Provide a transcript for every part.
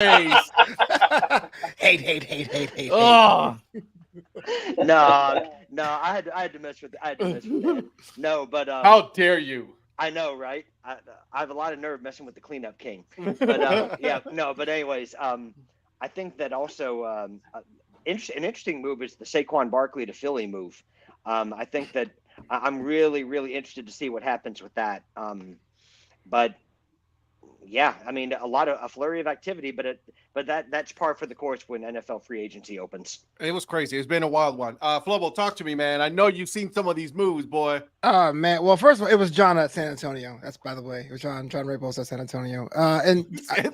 Hate. Oh, No, I had to mess with that. No, but how dare you? I know, right? I have a lot of nerve messing with the cleanup king. But yeah, no. But anyways, I think that also an interesting move is the Saquon Barkley to Philly move. I think that I'm really, really interested to see what happens with that. But yeah, I mean, a flurry of activity, but that's par for the course when NFL free agency opens. It was crazy. It's been a wild one. Flobo, talk to me, man. I know you've seen some of these moves, boy. Oh man. Well, first of all, it was John at San Antonio. That's by the way. It was John Rapos at San Antonio. And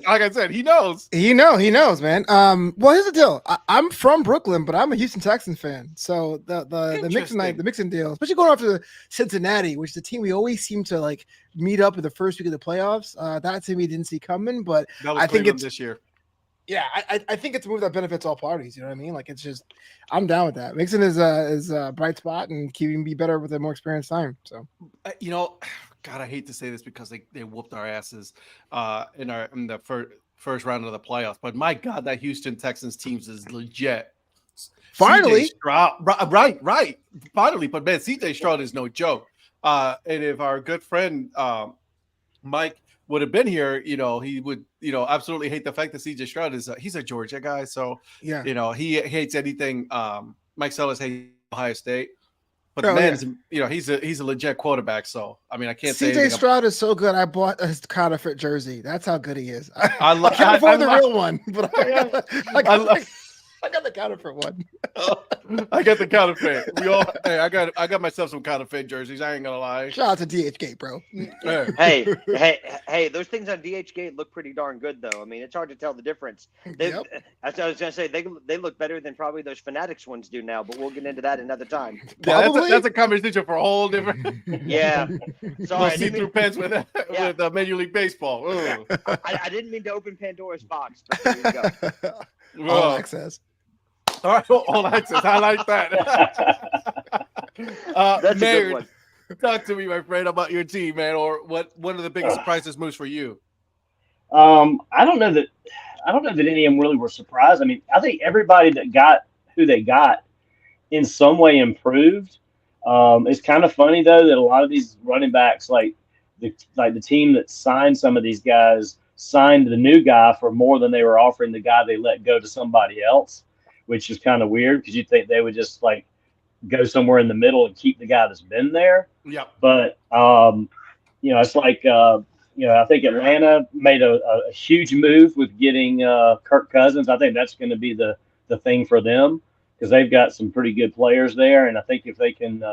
like I said, he knows. He knows, man. Well, here's the deal. I'm from Brooklyn, but I'm a Houston Texans fan. So the mixing deal, especially going after Cincinnati, which is the team we always seem to like meet up in the first week of the playoffs. That to me didn't see coming, but I think it's this year. Yeah, I think it's a move that benefits all parties. You know what I mean? Like, it's just, I'm down with that. Mixon is a bright spot, and can even be better with a more experienced time. So, God, I hate to say this because they whooped our asses in the first round of the playoffs. But my God, that Houston Texans teams is legit. Finally, right. Finally, but man, CJ Stroud is no joke. And if our good friend Mike would have been here, he would, absolutely hate the fact that CJ Stroud he's a Georgia guy. So, yeah, he hates anything. Mike Sellers hates Ohio State, but the man's, he's a legit quarterback. So, I mean, I can't say CJ Stroud is so good. I bought his counterfeit jersey. That's how good he is. I can't afford the real one, but I got the counterfeit one. I got the counterfeit. I got myself some counterfeit jerseys. I ain't gonna lie. Shout out to DHgate, bro. Hey, those things on DHgate look pretty darn good, though. I mean, it's hard to tell the difference. As I was gonna say, they look better than probably those Fanatics ones do now, but we'll get into that another time. Yeah, that's a conversation for a whole different. Yeah, sorry. See-through pants with Major League Baseball. I didn't mean to open Pandora's box, but there you go. All access. All right, all access. I like that. That's Mayor, a good one. Talk to me, my friend, about your team, man, or what are the biggest surprises moves for you? I don't know that any of them really were surprised. I mean, I think everybody that got who they got in some way improved. It's kind of funny though that a lot of these running backs, like the team that signed some of these guys, signed the new guy for more than they were offering the guy they let go to somebody else, which is kind of weird because you'd think they would just like go somewhere in the middle and keep the guy that's been there. Yeah. But it's like I think Atlanta made a huge move with getting Kirk Cousins. I think that's going to be the thing for them because they've got some pretty good players there, and I think if they can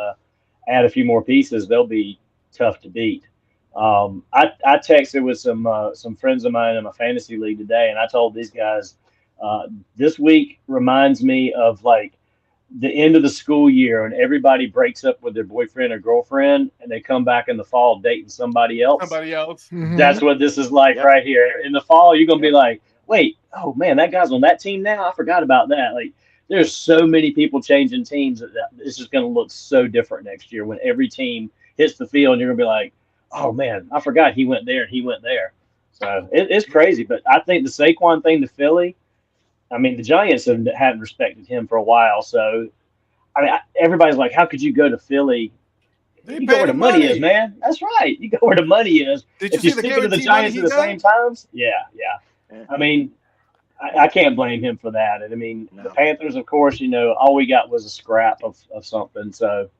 add a few more pieces, they'll be tough to beat. I texted with some friends of mine in my fantasy league today, and I told these guys this week reminds me of like the end of the school year and everybody breaks up with their boyfriend or girlfriend and they come back in the fall dating somebody else. Mm-hmm. That's what this is like right here. In the fall, you're going to be like, wait, oh man, that guy's on that team now. I forgot about that. Like there's so many people changing teams that it's just going to look so different next year when every team hits the field and you're going to be like, oh man, I forgot he went there and he went there. So it's crazy. But I think the Saquon thing to Philly, I mean, the Giants haven't respected him for a while. So, I mean, everybody's like, how could you go to Philly? You go where the money is, man. That's right. You go where the money is. Did you see the to the Giants at the same times? Yeah. I mean, I can't blame him for that. And I mean, the Panthers, of course, all we got was a scrap of something. So,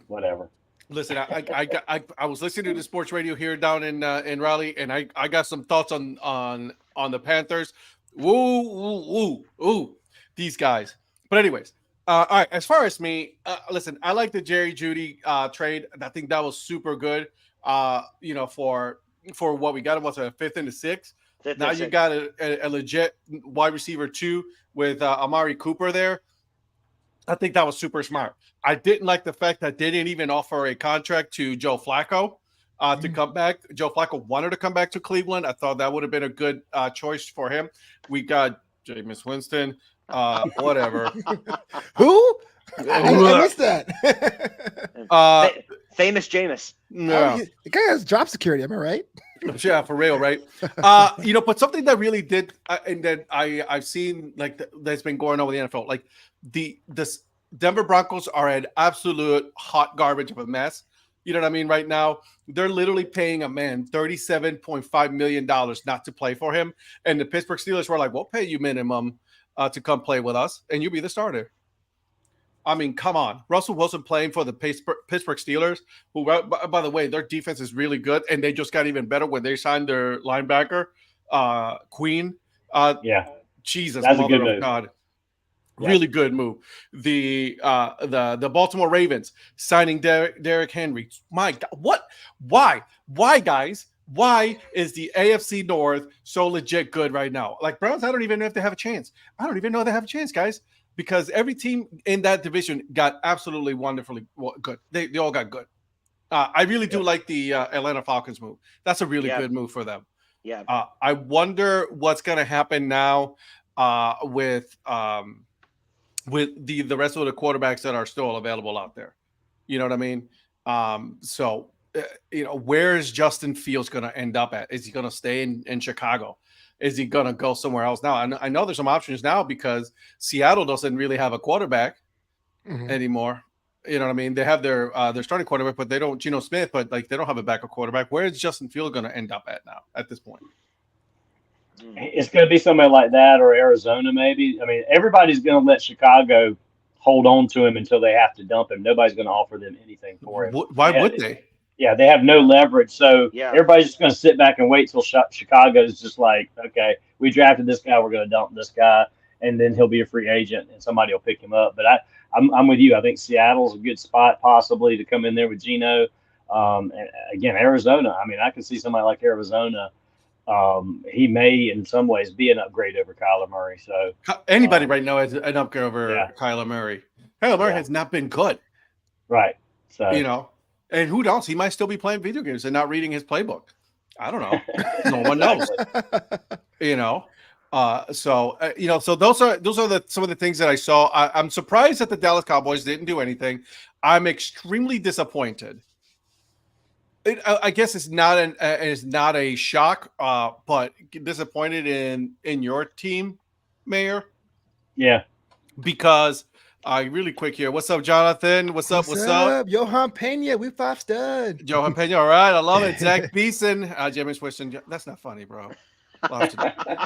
whatever. Listen, I was listening to the sports radio here down in Raleigh, and I got some thoughts on the Panthers. Woo, these guys. But anyways, all right. As far as me, listen, I like the Jerry Jeudy trade. I think that was super good. For what we got, it was a 5th and a 6th. Now you got a legit wide receiver 2 with Amari Cooper there. I think that was super smart. I didn't like the fact that they didn't even offer a contract to Joe Flacco to come back. Joe Flacco wanted to come back to Cleveland. I thought that would have been a good choice for him. We got Jameis Winston, whatever. Who? I missed that. Famous Jameis. Yeah. The guy has job security. Am I right? Yeah, for real, right? But something that really did, and that I've seen that's been going on with the NFL, like this Denver Broncos are an absolute hot garbage of a mess. You know what I mean? Right now, they're literally paying a man $37.5 million not to play for him, and the Pittsburgh Steelers were like, "We'll pay you minimum to come play with us, and you'll be the starter." I mean, come on. Russell Wilson playing for the Pittsburgh Steelers, who, by the way, their defense is really good, and they just got even better when they signed their linebacker, Queen. Jesus, that's mother a good of move. God. Yeah. Really good move. The Baltimore Ravens signing Derrick Henry. My God, what? Why, guys? Why is the AFC North so legit good right now? Like Browns, I don't even know if they have a chance. I don't even know if they have a chance, guys. Because every team in that division got absolutely wonderfully good. They all got good. I really do like the Atlanta Falcons move. That's a really good move for them. Yeah. I wonder what's going to happen now with the rest of the quarterbacks that are still available out there. You know what I mean? Where is Justin Fields going to end up at? Is he going to stay in Chicago? Is he going to go somewhere else now? I know there's some options now because Seattle doesn't really have a quarterback anymore. You know what I mean? They have their starting quarterback, but they don't, Geno Smith, but they don't have a backup quarterback. Where is Justin Fields going to end up at now at this point? It's going to be somewhere like that or Arizona, maybe. I mean, everybody's going to let Chicago hold on to him until they have to dump him. Nobody's going to offer them anything for him. Why would they? Yeah, they have no leverage. So everybody's just going to sit back and wait till Chicago's just like, okay, we drafted this guy, we're going to dump this guy, and then he'll be a free agent and somebody will pick him up. But I'm with you. I think Seattle's a good spot possibly to come in there with Geno. And again, Arizona. I mean, I can see somebody like Arizona. He may, in some ways, be an upgrade over Kyler Murray. So anybody right now is an upgrade over Kyler Murray. Kyler Murray has not been good, right? So and who knows? He might still be playing video games and not reading his playbook. I don't know. No one knows. So those are some of the things that I saw. I'm surprised that the Dallas Cowboys didn't do anything. I'm extremely disappointed. I guess it's not a shock, but disappointed in your team, Mayor. Yeah, because really quick here. What's up, Jonathan? What's up? Johan Pena, we 5 stud. Johan Pena, all right. I love it. Zach Beeson, Jimmy Swiston. That's not funny, bro. That's not funny.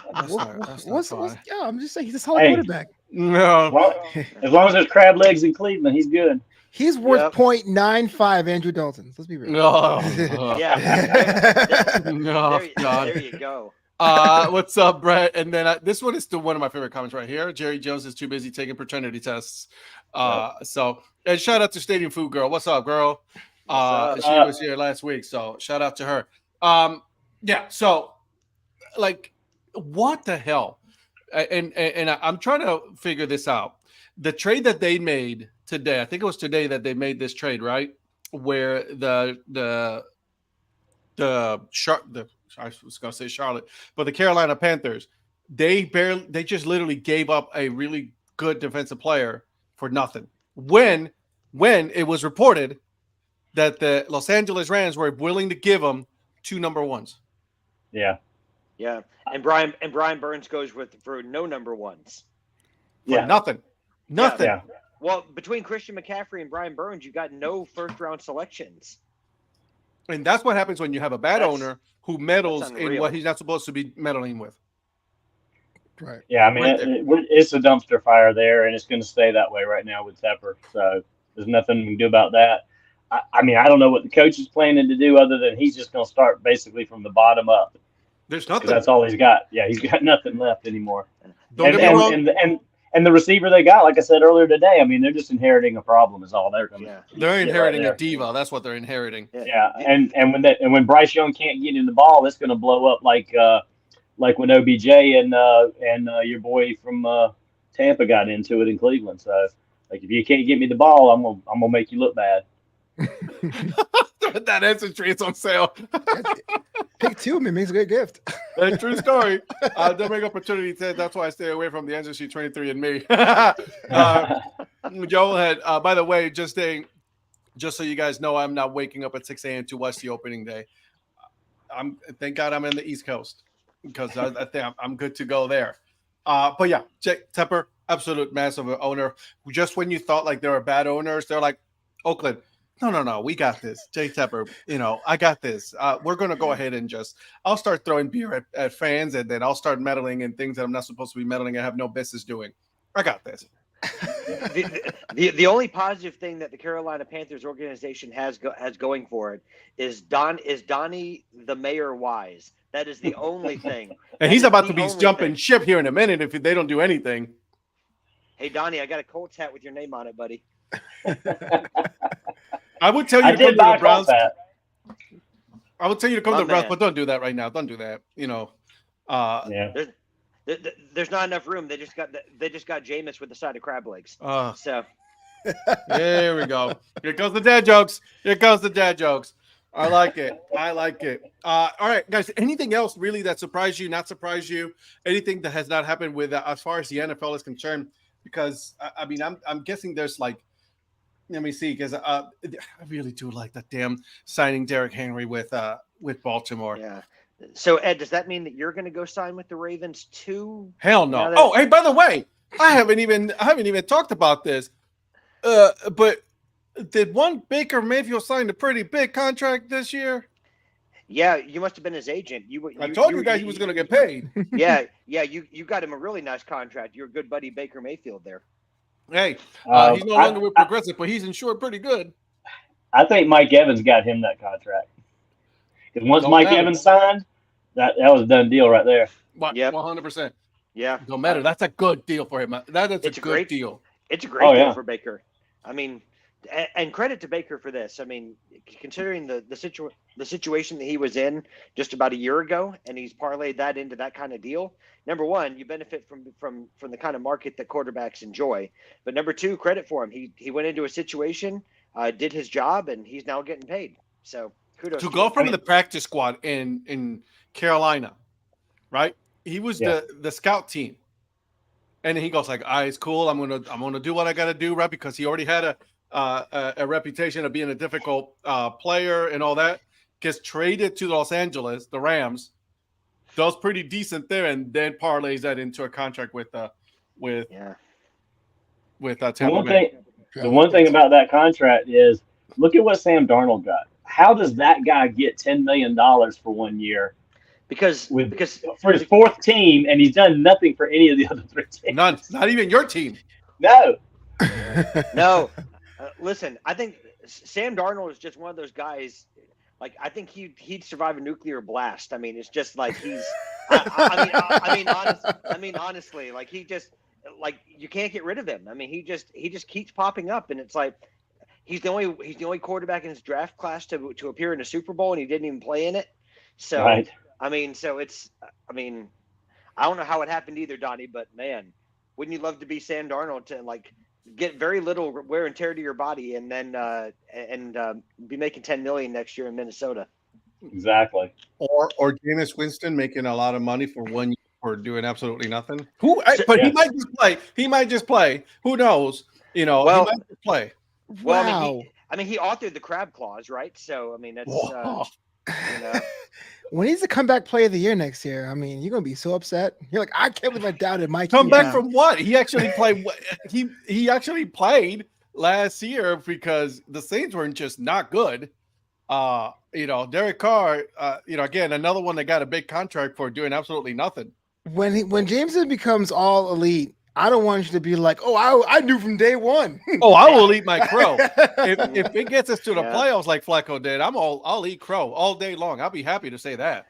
Yeah, I'm just saying he's a solid quarterback. No, as long as there's crab legs in Cleveland, he's good. He's worth 0.95 Andrew Dalton. Let's be real. No. There you go. What's up, Brett? And then this one is still one of my favorite comments right here. Jerry Jones is too busy taking paternity tests. So, and shout out to Stadium Food Girl. What's up, girl? She was here last week, so shout out to her. So what the hell? And I'm trying to figure this out. The trade that they made today, I think it was today that they made this trade, right? Where I was going to say Charlotte, but the Carolina Panthers, they just literally gave up a really good defensive player for nothing. When it was reported that the Los Angeles Rams were willing to give them 2 number ones. Yeah. And Brian Burns goes for no number ones. For nothing. Yeah. Well, between Christian McCaffrey and Brian Burns, you got no first-round selections. And that's what happens when you have a bad owner who meddles in what he's not supposed to be meddling with. Right. Yeah, I mean, it's a dumpster fire there, and it's going to stay that way right now with Tepper. So there's nothing we can do about that. I mean, I don't know what the coach is planning to do other than he's just going to start basically from the bottom up. There's nothing. That's all he's got. Yeah, he's got nothing left anymore. Don't get me wrong. And the receiver they got, like I said earlier today, I mean, they're just inheriting a problem is all they're going to They're inheriting a diva. That's what they're inheriting. Yeah. And when Bryce Young can't get in the ball, it's going to blow up like when OBJ and your boy from Tampa got into it in Cleveland. So like if you can't get me the ball, I'm gonna make you look bad. That answer tree is on sale. Pick 2, man. Makes a great gift. That's a true story. Don't make opportunity said that's why I stay away from the answer sheet 23 and me. Joel had, by the way, just so you guys know, I'm not waking up at 6 a.m. to watch the opening day. thank God I'm in the East Coast because I think I'm good to go there. But yeah, Jake Tepper, absolute massive owner. Just when you thought like there were bad owners, they're like, Oakland, no, we got this. Jake Tepper, I got this. We're going to go ahead and I'll start throwing beer at fans, and then I'll start meddling in things that I'm not supposed to be meddling and have no business doing. I got this. The only positive thing that the Carolina Panthers organization has going for it is Donnie the Mayor Wise. That is the only thing. And he's about to be jumping ship here in a minute if they don't do anything. Hey Donnie, I got a Colts hat with your name on it, buddy. I would tell you to come to the Browns. I would tell you to come to the Browns, but don't do that right now. Don't do that. Yeah. There's not enough room. They just got Jameis with the side of crab legs. So there we go. Here comes the dad jokes. I like it. All right, guys. Anything else really that surprised you? Not surprised you? Anything that has not happened with as far as the NFL is concerned? Because I mean, I'm guessing there's like. Let me see, because I really do like that damn signing Derrick Henry with Baltimore. Yeah. So Ed, does that mean that you're going to go sign with the Ravens too? Hell no. Oh, hey, by the way, I haven't even talked about this. But did one Baker Mayfield sign a pretty big contract this year? Yeah, you must have been his agent. I told you guys he was going to get paid. Yeah, you got him a really nice contract. Your good buddy Baker Mayfield there. Hey, he's no longer with Progressive, but he's insured pretty good. I think Mike Evans got him that contract. Because once Mike Evans signed, that was a done deal right there. Yeah, 100%. Yeah, don't matter. That's a good deal for him. It's a great deal. It's a great deal for Baker. I mean, and credit to Baker for this. I mean, considering the situation that he was in just about a year ago, and he's parlayed that into that kind of deal. Number one, you benefit from the kind of market that quarterbacks enjoy. But number two, credit for him. He went into a situation, did his job, and he's now getting paid. So kudos to go from the practice squad in Carolina, right? He was the scout team, and he goes like, it's cool. I'm gonna do what I got to do, right? Because he already had a reputation of being a difficult player and all that. Gets traded to Los Angeles, the Rams, does pretty decent there, and then parlays that into a contract with Tampa Bay. The one thing about that contract is, look at what Sam Darnold got. How does that guy get $10 million for 1 year? Because for his fourth team, and he's done nothing for any of the other three teams. None, not even your team. No. No. Listen, I think Sam Darnold is just one of those guys. Like, I think he'd survive a nuclear blast. I mean, it's just like he's. Honestly, like he just like you can't get rid of him. I mean, he just keeps popping up, and it's like he's the only quarterback in his draft class to appear in a Super Bowl, and he didn't even play in it. So right. I mean, I don't know how it happened either, Donnie, but man, wouldn't you love to be Sam Darnold to like get very little wear and tear to your body, and then be making $10 million next year in Minnesota? Exactly. Or Jameis Winston making a lot of money for 1 year for doing absolutely nothing. But he might just play. He might just play. Who knows? He might just play. Well, wow. He authored the crab clause, right? So I mean, that's when he's the comeback player of the year next year, I mean, you're gonna be so upset. You're like, I can't believe I doubted Mike. Come back from what? He actually played. He actually played last year because the Saints weren't just not good. Derek Carr. Again, another one that got a big contract for doing absolutely nothing. When Jameson becomes all elite, I don't want you to be like, I knew from day one. I will eat my crow. If it gets us to the playoffs like Flacco did, I'll eat crow all day long. I'll be happy to say that.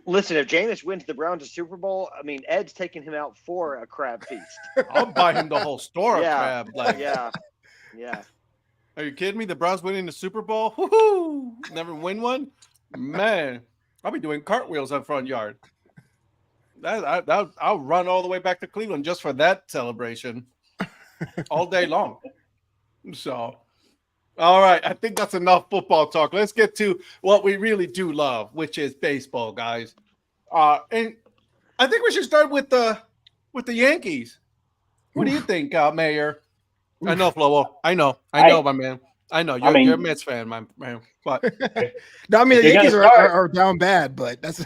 Listen, if Jameis wins the Browns a Super Bowl, I mean, Ed's taking him out for a crab feast. I'll buy him the whole store of crab. Yeah. Are you kidding me? The Browns winning the Super Bowl? Woohoo! Never win one? Man, I'll be doing cartwheels on front yard. I'll run all the way back to Cleveland just for that celebration all day long. So, all right. I think that's enough football talk. Let's get to what we really do love, which is baseball, guys. And I think we should start with the Yankees. What do you think, Mayor? I know, Flo. I know, my man. I know you're a Mets fan, man. But no, I mean the Yankees are down bad, but that's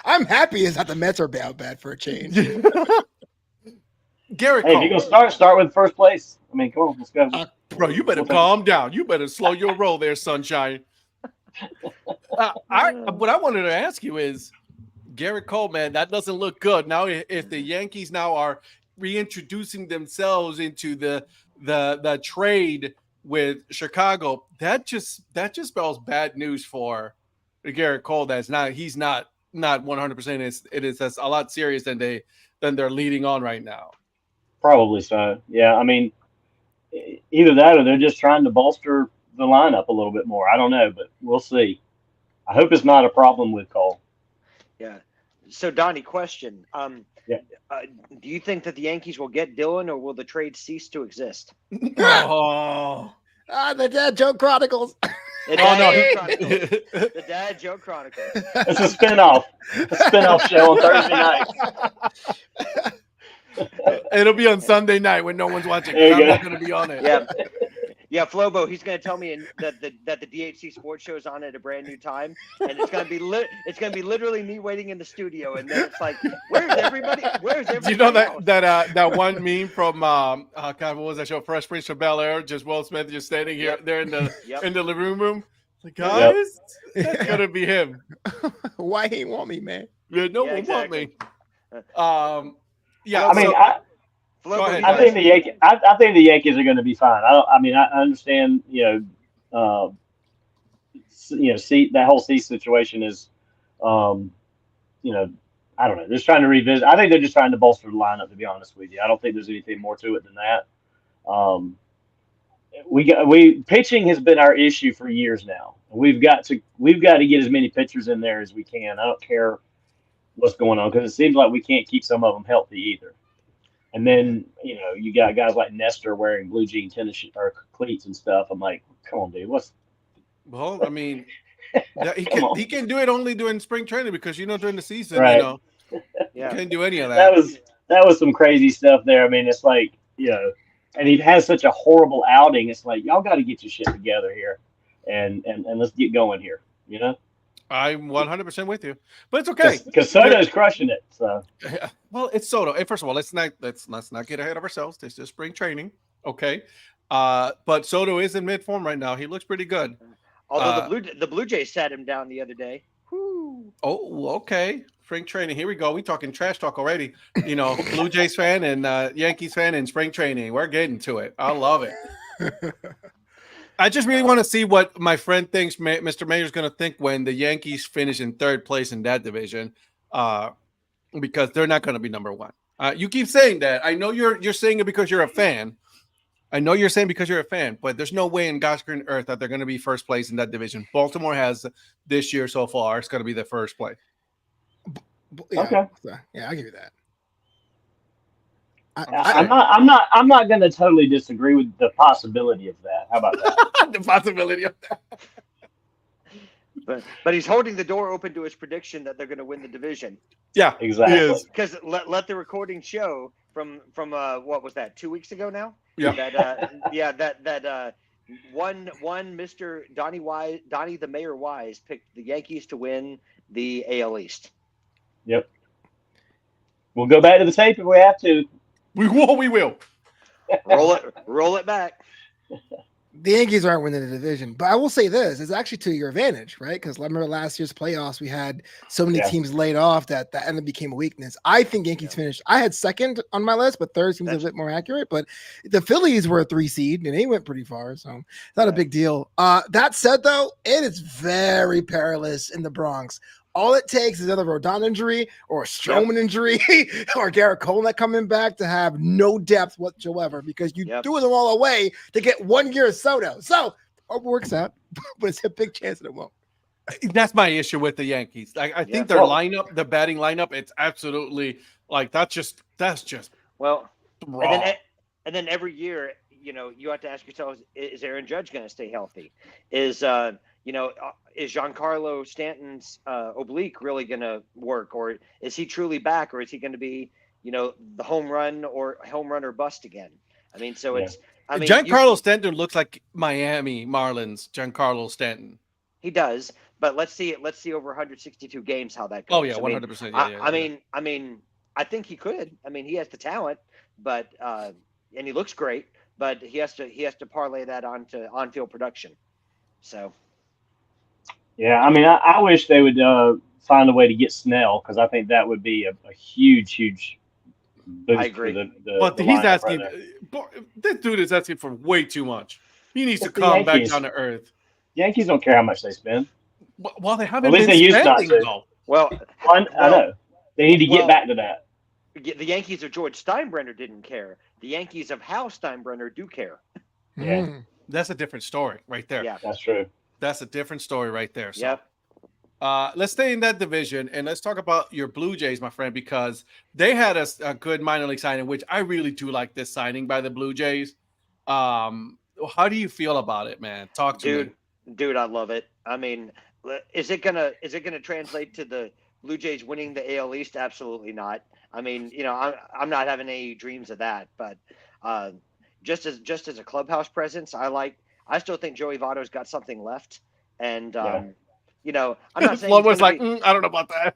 I'm happy is that the Mets are down bad for a change. Garrett Hey, Cole. if you're gonna start with first place. I mean, come on, let's go. Bro, you better calm down. You better slow your roll there, sunshine. What I wanted to ask you is, Garrett Cole, man, that doesn't look good. Now, if the Yankees now are reintroducing themselves into the trade with Chicago, that just spells bad news for Garrett Cole. He's not 100%. It is a lot serious than they're leading on right now. Probably so. Yeah, I mean, either that or they're just trying to bolster the lineup a little bit more. I don't know, but we'll see. I hope it's not a problem with Cole. Yeah. So, Donnie, question. Yeah. Do you think that the Yankees will get Dylan, or will the trade cease to exist? The Dad Joke Chronicles. The Dad Joke Chronicles. It's a spinoff show on Thursday night. It'll be on Sunday night when no one's watching. I'm not going to be on it. Yeah, Flobo, he's going to tell me that the DHC Sports Show is on at a brand new time, and it's going to be literally me waiting in the studio, and then it's like, where's everybody? Do you know that one meme from God, what was that show? Fresh Prince of Bel-Air, just Will Smith just standing here there in the living room. Like, guys, that's gonna be him. Why he want me, man? Yeah, no one want me. Yeah, I mean, I think the Yankees are going to be fine. I understand. That whole cease situation is, I don't know. They're just trying to revisit. I think they're just trying to bolster the lineup. To be honest with you, I don't think there's anything more to it than that. Pitching has been our issue for years now. We've got to get as many pitchers in there as we can. I don't care what's going on because it seems like we can't keep some of them healthy either. And then, you got guys like Nestor wearing blue jean tennis or cleats and stuff. I'm like, come on, dude. Well, I mean, he can do it only during spring training because, during the season, right. You can't do any of that. That was some crazy stuff there. I mean, it's like, and he has such a horrible outing. It's like, y'all got to get your shit together here and let's get going here, I'm 100% with you, but it's okay because Soto's crushing it. So, well, it's Soto. And first of all, let's not get ahead of ourselves. This is spring training, okay? But Soto is in mid form right now. He looks pretty good. Although the Blue Jays sat him down the other day. Whew. Oh, okay. Spring training. Here we go. We talking trash talk already. Blue Jays fan and Yankees fan in spring training. We're getting to it. I love it. I just really want to see what my friend thinks Mr. Mayor's going to think when the Yankees finish in third place in that division, because they're not going to be number one. You keep saying that. I know you're saying it because you're a fan. But there's no way in God's green earth that they're going to be first place in that division. Baltimore has this year so far. It's going to be the first place. Okay. Yeah, I'll give you that. I'm not going to totally disagree with the possibility of that. How about that? The possibility of that. But he's holding the door open to his prediction that they're going to win the division. Yeah, exactly. Because let the recording show from what was that, 2 weeks ago now? Yeah. That one Mr. Donnie the Mayor Wise picked the Yankees to win the AL East. Yep. We'll go back to the tape if we have to. We will. Roll it back. The Yankees aren't winning the division, but I will say this: it's actually to your advantage, right? Because remember last year's playoffs, we had so many teams laid off that ended up became a weakness. I think Yankees finished. I had second on my list, but third seems a bit more accurate. But the Phillies were a 3 seed, and they went pretty far, so it's not a big deal. That said, though, it is very perilous in the Bronx. All it takes is another Rodon injury or a Stroman injury or Garrett Cole coming back to have no depth whatsoever because you threw them all away to get 1 year of Soto. So it works out, but it's a big chance that it won't. That's my issue with the Yankees. I think their lineup, the batting lineup, it's absolutely like that's just well. Raw. And then every year, you have to ask yourself: is Aaron Judge going to stay healthy? Is Giancarlo Stanton's oblique really going to work, or is he truly back, or is he going to be, the home run or bust again? I mean, so it's I mean, Giancarlo Stanton looks like Miami Marlins Giancarlo Stanton. He does, but let's see over 162 games how that goes. Oh yeah, 100%. I mean, I think he could. I mean, he has the talent, but and he looks great, but he has to parlay that onto on-field production. So. Yeah, I mean, I wish they would find a way to get Snell, because I think that would be a huge boost. I agree. But he's asking. This dude is asking for way too much. He needs to come back down to earth. Yankees don't care how much they spend. Well, they haven't been spending, though. Well, I know. They need to get back to that. The Yankees of George Steinbrenner didn't care. The Yankees of Hal Steinbrenner do care. Yeah. That's a different story right there. Yeah. That's true. That's a different story right there. So, yep. Let's stay in that division, and let's talk about your Blue Jays, my friend, because they had a good minor league signing, which I really do like this signing by the Blue Jays. How do you feel about it, man? Talk to me. Dude, I love it. I mean, is it gonna translate to the Blue Jays winning the AL East? Absolutely not. I mean, I'm not having any dreams of that, but just as a clubhouse presence, I still think Joey Votto's got something left, and I'm not saying Flo was like, I don't know about that.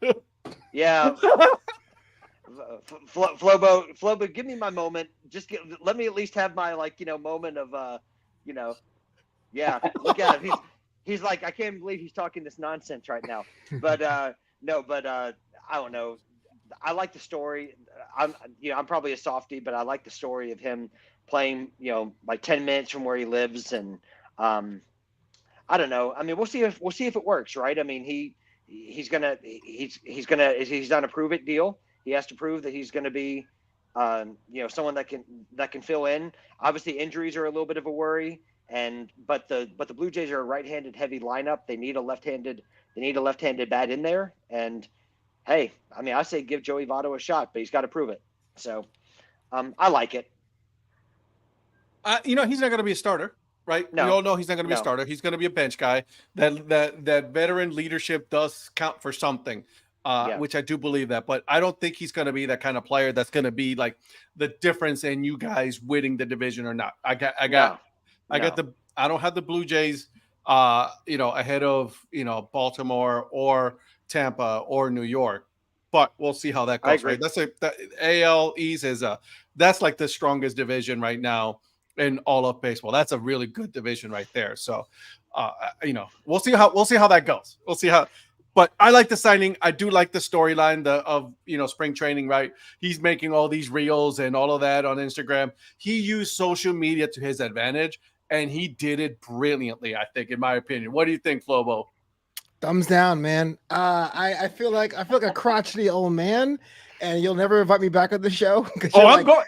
Yeah, Flobo, give me my moment. Let me at least have my moment of yeah. Look at him. He's like, I can't believe he's talking this nonsense right now. But I don't know. I like the story. I'm probably a softie, but I like the story of him playing, like 10 minutes from where he lives, and I don't know. I mean, we'll see if it works, right? I mean, he's on a prove it deal. He has to prove that he's going to be, someone that can fill in. Obviously, injuries are a little bit of a worry, but the Blue Jays are a right-handed heavy lineup. They need a left-handed bat in there, and hey, I mean, I say give Joey Votto a shot, but he's got to prove it. So, I like it. He's not going to be a starter, right? No. We all know he's not going to be a starter. He's going to be a bench guy. That veteran leadership does count for something, which I do believe that. But I don't think he's going to be that kind of player that's going to be like the difference in you guys winning the division or not. I don't have the Blue Jays, ahead of Baltimore or Tampa or New York, but we'll see how that goes. Right? That AL East that's like the strongest division right now in all of baseball. That's a really good division right there. So, we'll see how that goes. We'll see how. But I like the signing. I do like the storyline of spring training. Right, he's making all these reels and all of that on Instagram. He used social media to his advantage, and he did it brilliantly, I think, in my opinion. What do you think, Flobo? Thumbs down, man. I feel like a crotchety old man, and you'll never invite me back on the show. I'm going.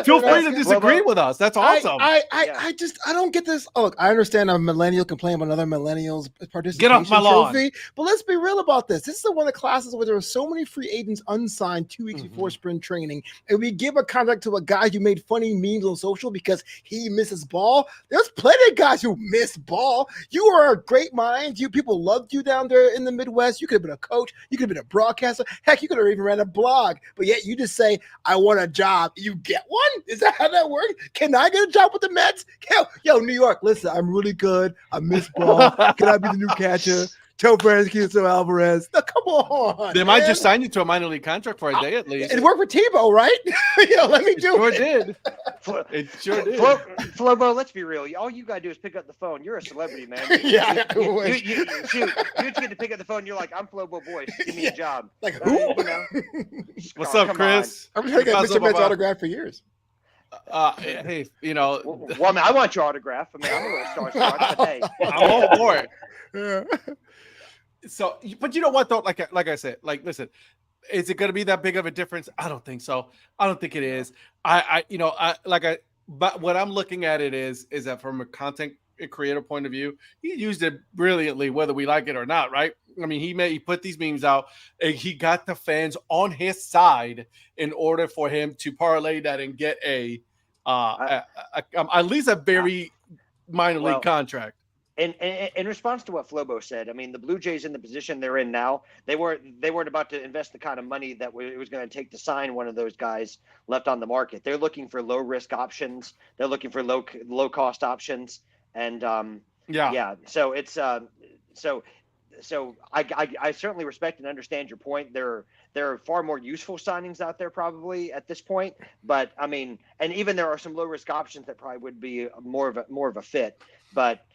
Feel free to disagree with us. That's awesome. I don't get this. Oh, look, I understand a millennial complain about another millennial's participation Get off my lawn. trophy, but let's be real about this. This is one of the classes where there were so many free agents unsigned 2 weeks before spring training, and we give a contract to a guy who made funny memes on social because he misses ball. There's plenty of guys who miss ball. You are a great mind. People loved you down there in the Midwest. You could have been a coach. You could have been a broadcaster. Heck, you could have even ran a blog, but yet you just say, I want a job. You get one? Is that how that works? Can I get a job with the Mets? Yo, New York, listen, I'm really good. I miss ball. Can I be the new catcher? Tell Francisco Alvarez. No, come on. They might just sign you to a minor league contract for a day at least. It worked for Tebow, right? Let me do it. It sure did. Flobo, let's be real. All you got to do is pick up the phone. You're a celebrity, man. Yeah. You just get to pick up the phone. You're like, I'm Flobo Boyce. Give me a job. Like, who? What's up, Chris? I've been trying to get Mr. Mets autograph for years. Hey, Well, I mean, I want your autograph. I mean, I'm a little starstruck, but hey. I'm all for it. Yeah. So, but you know what though? Like I said, listen, is it going to be that big of a difference? I don't think so. I don't think it is. But what I'm looking at it is that from a content creator point of view, he used it brilliantly, whether we like it or not, right? I mean, he put these memes out, and he got the fans on his side in order for him to parlay that and get at least a very minor league contract. in response to what Flobo said, I mean, the Blue Jays in the position they're in now, they weren't about to invest the kind of money that it was going to take to sign one of those guys left on the market. They're looking for low risk options. They're looking for low cost options, and yeah. So it's so I certainly respect and understand your point. There are far more useful signings out there probably at this point, but I mean, and even there are some low risk options that probably would be more of a fit, but.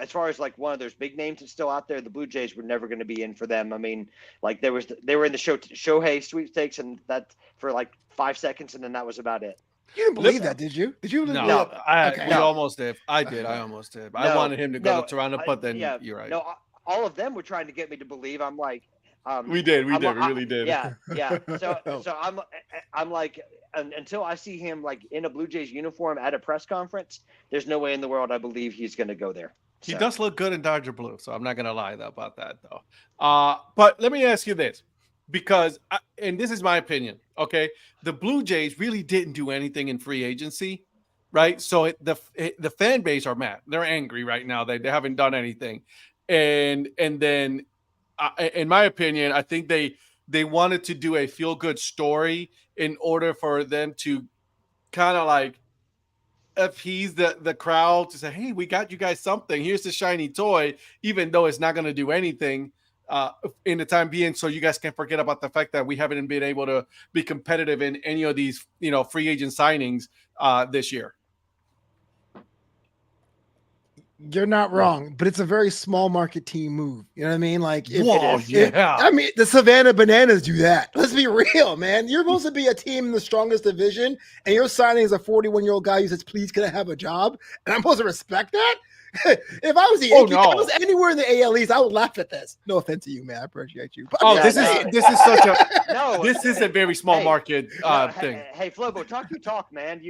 As far as like one of those big names that's still out there, the Blue Jays were never going to be in for them. I mean, like they were in the Shohei sweepstakes, and that for like 5 seconds, and then that was about it. You didn't believe that, did you? Did you? No, Okay. We almost did. I almost did. I wanted him to go to Toronto, but then you're right. No, all of them were trying to get me to believe. I'm like, we really did. Yeah. So I'm like, until I see him like in a Blue Jays uniform at a press conference, there's no way in the world I believe he's going to go there. He does look good in Dodger blue, so I'm not going to lie about that though. But let me ask you this, because and this is my opinion. Okay, the Blue Jays really didn't do anything in free agency, right? So the fan base are mad. They're angry right now. They haven't done anything, and then. In my opinion, I think they wanted to do a feel-good story in order for them to kind of like appease the crowd to say, hey, we got you guys something. Here's the shiny toy, even though it's not going to do anything in the time being, so you guys can forget about the fact that we haven't been able to be competitive in any of these, free agent signings this year. You're not wrong, but it's a very small market team move. You know what I mean? Like, the Savannah Bananas do that. Let's be real, man. You're supposed to be a team in the strongest division, and you're signing as a 41-year-old guy who says, "Please, can I have a job?" And I'm supposed to respect that. If I was the Yankees, if I was anywhere in the AL East, I would laugh at this. No offense to you, man. I appreciate you. But this is such a this is a very small market thing. Hey, Flobo, talk, man.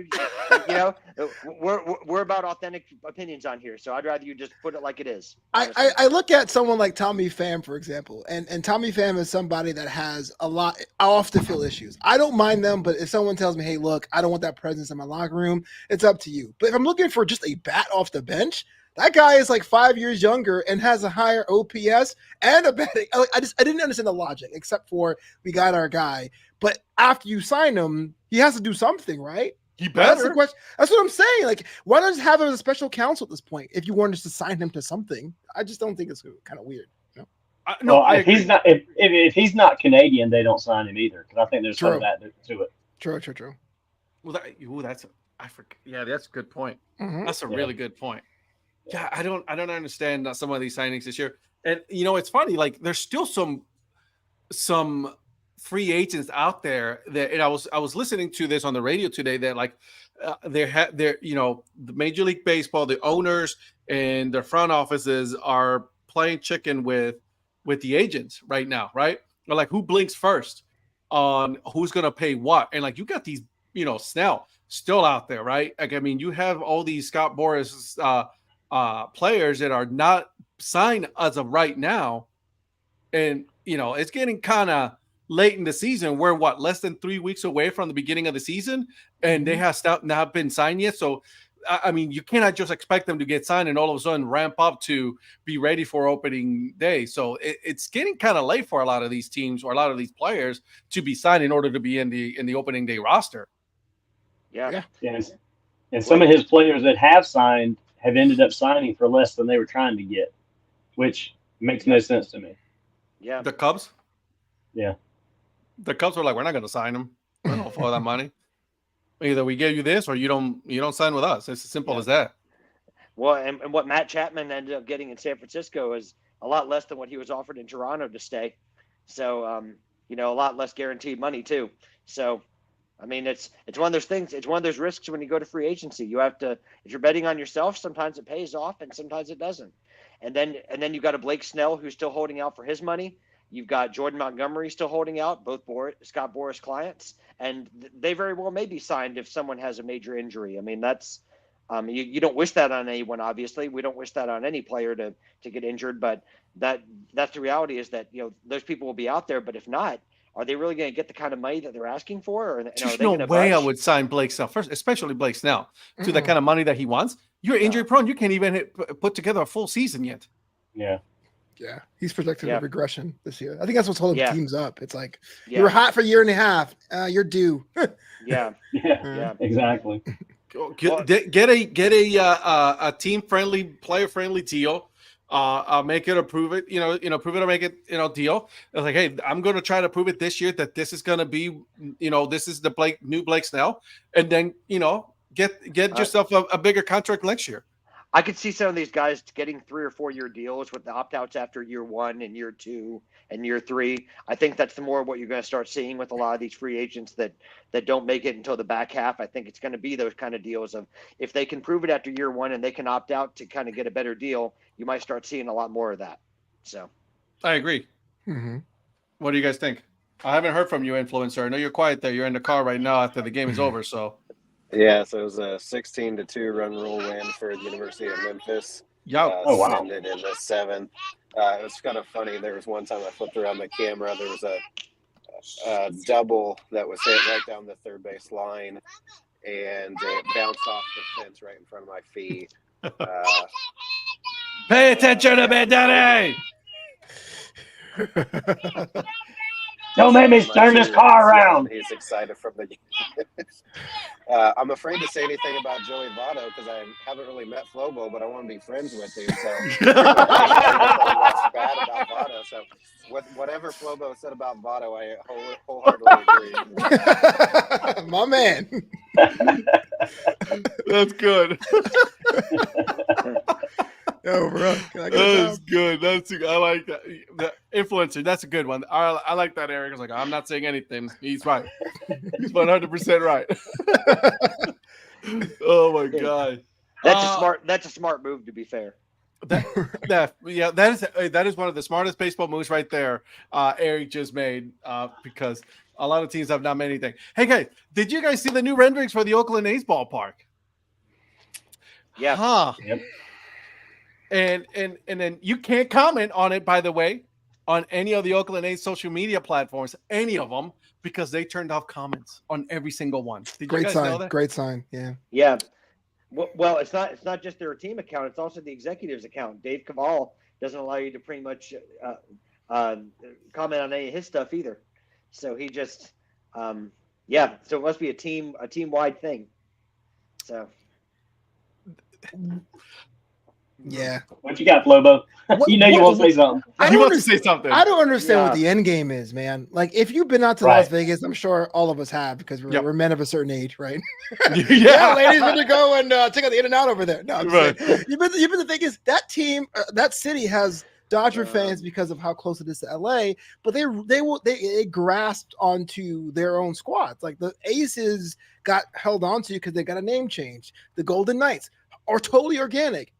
We're about authentic opinions on here, so I'd rather you just put it like it is. I look at someone like Tommy Pham, for example, and Tommy Pham is somebody that has a lot off the field issues. I don't mind them, but if someone tells me, hey, look, I don't want that presence in my locker room, it's up to you. But if I'm looking for just a bat off the bench, that guy is like 5 years younger and has a higher OPS and a batting. I didn't understand the logic, except for we got our guy. But after you sign him, he has to do something, right? He better. That's the question. That's what I'm saying. Like, why not just have him as a special counsel at this point? If you wanted to sign him to something, I just don't think it's kind of weird. If he's not Canadian, they don't sign him either. Because I think there's some of that to it. True. Well, that's a good point. Mm-hmm. That's a really good point. Yeah, I don't understand some of these signings this year. And it's funny, like there's still some free agents out there that, and I was listening to this on the radio today that like they're the Major League Baseball, the owners and their front offices are playing chicken with the agents right now, right? Or like who blinks first on who's gonna pay what. And like you got these, Snell still out there, right? Like I mean, you have all these Scott Boras players that are not signed as of right now, and it's getting kind of late in the season. We're less than 3 weeks away from the beginning of the season, and they have not been signed yet. So I mean, you cannot just expect them to get signed and all of a sudden ramp up to be ready for opening day. So it's getting kind of late for a lot of these teams or a lot of these players to be signed in order to be in the opening day roster. Yeah. And some of his players that have signed have ended up signing for less than they were trying to get, which makes no sense to me. Yeah. The Cubs? Yeah. The Cubs were like, we're not going to sign him. We don't for that money. Either we give you this or you don't sign with us. It's as simple as that. Well, and what Matt Chapman ended up getting in San Francisco is a lot less than what he was offered in Toronto to stay. So, a lot less guaranteed money too. So, I mean, it's one of those things. It's one of those risks when you go to free agency. You have to, if you're betting on yourself, sometimes it pays off and sometimes it doesn't. And then you've got a Blake Snell who's still holding out for his money. You've got Jordan Montgomery still holding out, both Scott Boras clients, and they very well may be signed if someone has a major injury. I mean, that's you don't wish that on anyone. Obviously, we don't wish that on any player to get injured, but that's the reality is that those people will be out there. But if not, are they really going to get the kind of money that they're asking for? Or There's no way I would sign Blake Snell first, especially Blake Snell, to the kind of money that he wants. You're injury prone. You can't even put together a full season yet. Yeah. Yeah, he's projected a regression this year. I think that's what's holding teams up. It's like you were hot for a year and a half. You're due. Yeah, exactly. Get a team friendly, player friendly deal. Make it or prove it. Prove it or make it. Deal. It's like, hey, I'm going to try to prove it this year that this is going to be. This is the new Blake Snell, and then get yourself a bigger contract next year. I could see some of these guys getting 3 or 4 year deals with the opt-outs after year 1 and year 2 and year 3. I think that's the more what you're going to start seeing with a lot of these free agents that don't make it until the back half. I think it's going to be those kind of deals of if they can prove it after year 1 and they can opt out to kind of get a better deal, you might start seeing a lot more of that. So I agree. Mm-hmm. What do you guys think? I haven't heard from you, influencer. I know you're quiet there. You're in the car right now after the game is over. So. Yeah, so it was a 16-2 run rule win for the University of Memphis. Oh, wow. Ended in the 7th. It was kind of funny. There was one time I flipped around the camera. There was a double that was hit right down the third base line, and it bounced off the fence right in front of my feet. Pay attention to me, Daddy! Don't make me turn this car around. He's excited from the game. I'm afraid to say anything about Joey Votto because I haven't really met Flobo, but I want to be friends with him. So that's bad about Votto. So whatever Flobo said about Votto, I wholeheartedly agree. My man. That's good. Yo, bro. That's good. I like that. The influencer. That's a good one. I like that, Eric. I was like, I'm not saying anything. He's right. He's 100% right. Oh my god. That's a smart move. To be fair. That is one of the smartest baseball moves right there. Eric just made because a lot of teams have not made anything. Hey guys, did you guys see the new renderings for the Oakland A's ballpark? Yeah. Huh. Yep. And then you can't comment on it, by the way, on any of the Oakland A's social media platforms, any of them, because they turned off comments on every single one. Did you guys know that? Great sign. Yeah. Yeah. Well, it's not just their team account; it's also the executives account. Dave Cavall doesn't allow you to pretty much comment on any of his stuff either. So he just, So it must be a team wide thing. So. Yeah. What you got, Flobo? You want to say something. You want to say something. I don't understand what the end game is, man. Like, if you've been out to Las Vegas, I'm sure all of us have because we're men of a certain age, right? Yeah, ladies, going to go and check out the In-N-Out over there. No, I'm just saying. You've been the thing is that team, that city has Dodger fans because of how close it is to LA, but they grasped onto their own squads. Like the Aces got held onto because they got a name change. The Golden Knights are totally organic.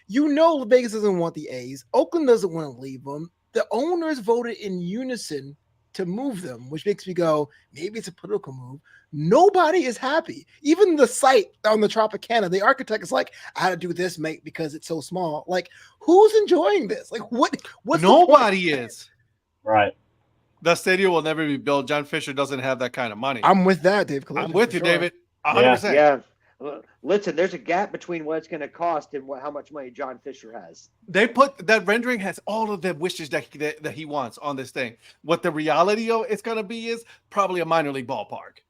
Vegas doesn't want the A's. Oakland doesn't want to leave them. The owners voted in unison to move them, which makes me go, maybe it's a political move. Nobody is happy. Even the site on the Tropicana, the architect is like, I had to do this, mate, because it's so small. Like, who's enjoying this? Like, what's nobody is. Right. The stadium will never be built. John Fisher doesn't have that kind of money. I'm with that, Dave. I'm with you, David. 100%. Yeah. Listen, there's a gap between what it's going to cost and how much money John Fisher has. They put that rendering has all of the wishes that he wants on this thing. What the reality of it's going to be is probably a minor league ballpark.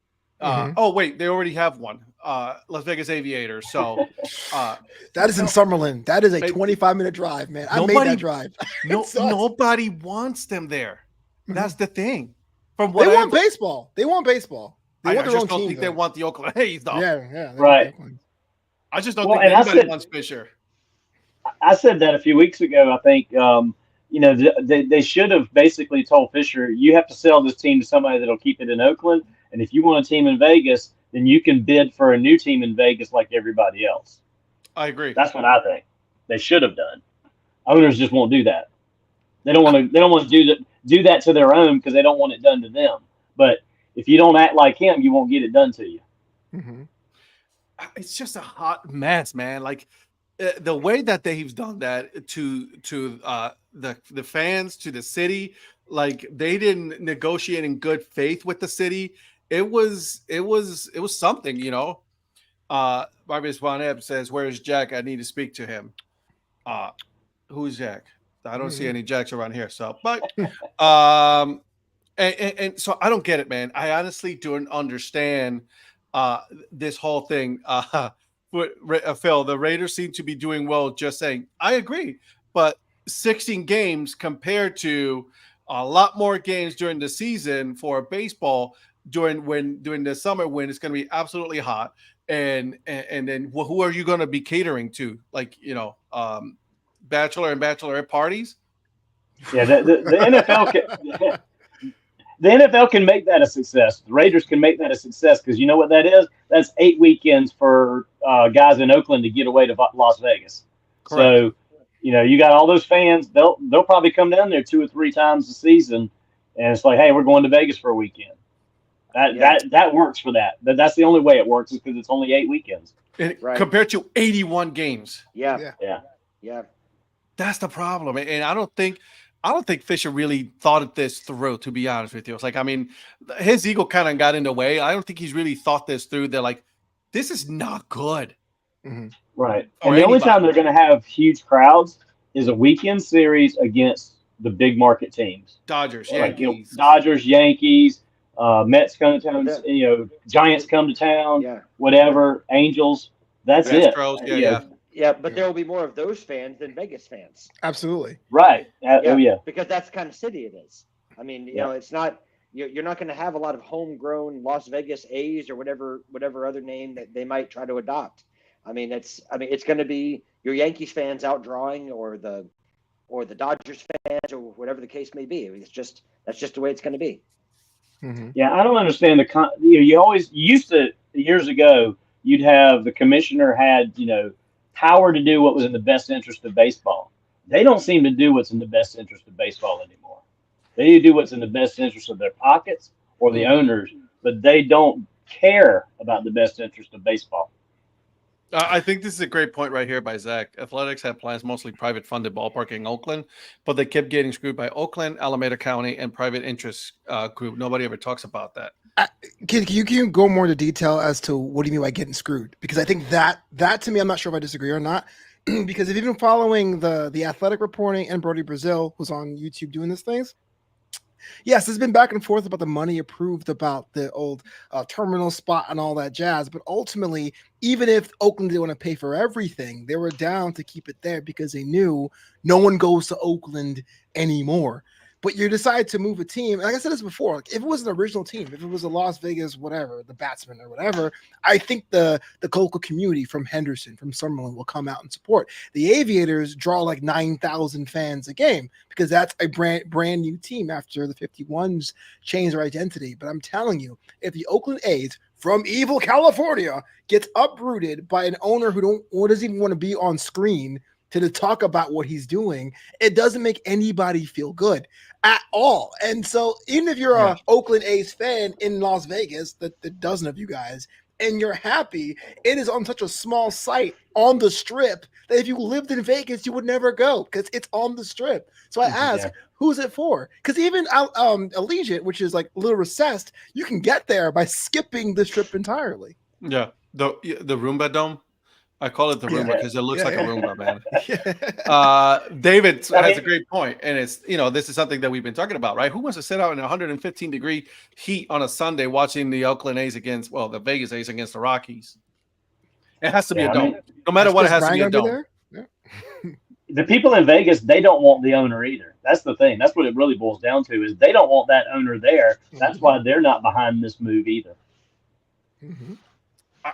Oh wait, they already have one. Las Vegas Aviators. So that is in Summerlin. That is a 25-minute drive, man. I made that drive. Nobody wants them there. That's the thing. They want baseball. They want baseball. I just don't think they want the Oakland A's, though. Yeah. Right. I just don't think anybody wants Fisher. I said that a few weeks ago. I think, they should have basically told Fisher, you have to sell this team to somebody that'll keep it in Oakland. And if you want a team in Vegas, then you can bid for a new team in Vegas like everybody else. I agree. That's what I think they should have done. Owners just won't do that. They don't want to do that to their own because they don't want it done to them. But if you don't act like him, you won't get it done to you. Mm-hmm. It's just a hot mess, man. Like the way that they've done that to the fans, to the city, Like they didn't negotiate in good faith with the city. It was something, you know. Barbius Von Ebb says, "Where's Jack? I need to speak to him." Who's Jack? I don't see any Jacks around here. So, but and so I don't get it, man. I honestly don't understand this whole thing. Phil, the Raiders seem to be doing well. Just saying, I agree, but 16 games compared to a lot more games during the season for baseball during the summer when it's going to be absolutely hot, and then who are you going to be catering to? Like, you know, bachelor and bachelorette parties. Yeah, the NFL can, the NFL can make that a success. The Raiders can make that a success because you know what that is? That's 8 weekends for guys in Oakland to get away to Las Vegas. Correct. So, you know, you got all those fans. They'll probably come down there 2 or 3 times a season, and it's like, hey, we're going to Vegas for a weekend. That works for that. That's the only way it works is because it's only 8 weekends. Right. Compared to 81 games. Yeah. That's the problem, and I don't think Fisher really thought this through. To be honest with you, it's like, I mean, his ego kind of got in the way. I don't think he's really thought this through. They're like, this is not good, right? And the only time they're going to have huge crowds is a weekend series against the big market teams, Dodgers, like, Yankees, Dodgers, Yankees. Mets come to town, you know, Giants come to town, whatever, Angels. That's Astros, it. Yeah, but there will be more of those fans than Vegas fans. Absolutely. Right. Yeah. Because that's the kind of city it is. I mean, you know, it's not you're not going to have a lot of homegrown Las Vegas A's or whatever other name that they might try to adopt. I mean, it's going to be your Yankees fans outdrawing or the Dodgers fans or whatever the case may be. I mean, that's just the way it's going to be. Yeah, I don't understand you used to years ago. You'd have the commissioner had, you know, power to do what was in the best interest of baseball. They don't seem to do what's in the best interest of baseball anymore. They do what's in the best interest of their pockets or the owners, but they don't care about the best interest of baseball. I think this is a great point right here by Zach. Athletics had plans mostly private funded ballpark in Oakland, but they kept getting screwed by Oakland, Alameda County, and private interest group. Nobody ever talks about that. Can you go more into detail as to what do you mean by getting screwed? Because I think that to me, I'm not sure if I disagree or not. Because if you've been following the athletic reporting and Brody Brazil, who's on YouTube doing these things, yes, there's been back and forth about the money approved about the old terminal spot and all that jazz. But ultimately, even if Oakland didn't want to pay for everything, they were down to keep it there because they knew no one goes to Oakland anymore. But you decide to move a team. Like I said this before, like if it was an original team, if it was a Las Vegas, whatever, the Batsmen or whatever, I think the local community from Henderson, from Summerlin will come out and support. The Aviators draw like 9,000 fans a game because that's a brand new team after the 51s changed their identity. But I'm telling you, if the Oakland A's from evil California gets uprooted by an owner who doesn't even want to be on screen to talk about what he's doing, it doesn't make anybody feel good at all. And so even if you're a Oakland A's fan in Las Vegas, the dozen of you guys, and you're happy, it is on such a small site on the strip that if you lived in Vegas, you would never go because it's on the strip. So I ask, who's it for? Because even Allegiant, which is like a little recessed, you can get there by skipping the strip entirely. Yeah. The Roomba Dome. I call it the Roomba because it looks like a Roomba, man. David has a great point, and it's, you know, this is something that we've been talking about, right? Who wants to sit out in 115-degree heat on a Sunday watching the Oakland A's the Vegas A's against the Rockies? It has to be a dome. No matter what, it has to be a dome. The people in Vegas, they don't want the owner either. That's the thing. That's what it really boils down to is they don't want that owner there. That's why they're not behind this move either.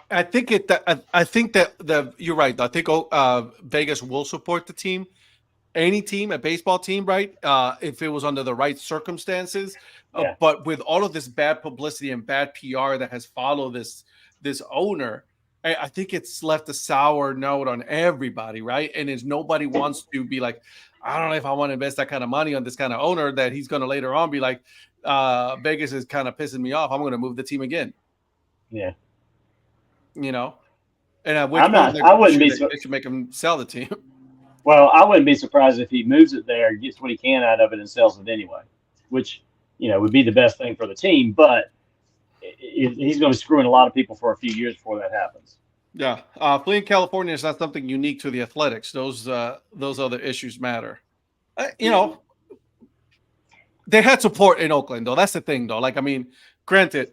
I think that you're right. I think Vegas will support the team, any team, a baseball team, right? If it was under the right circumstances. But with all of this bad publicity and bad PR that has followed this owner, I think it's left a sour note on everybody, right? And nobody wants to be like, I don't know if I want to invest that kind of money on this kind of owner that he's going to later on be like, Vegas is kind of pissing me off. I'm going to move the team again. Yeah. You know, and I wouldn't be. They should make him sell the team. Well, I wouldn't be surprised if he moves it there, gets what he can out of it, and sells it anyway. which, would be the best thing for the team. But he's going to be screwing a lot of people for a few years before that happens. Yeah. Fleeing California is not something unique to the Athletics. Those other issues matter. They had support in Oakland, though. That's the thing, though. Like, I mean, granted,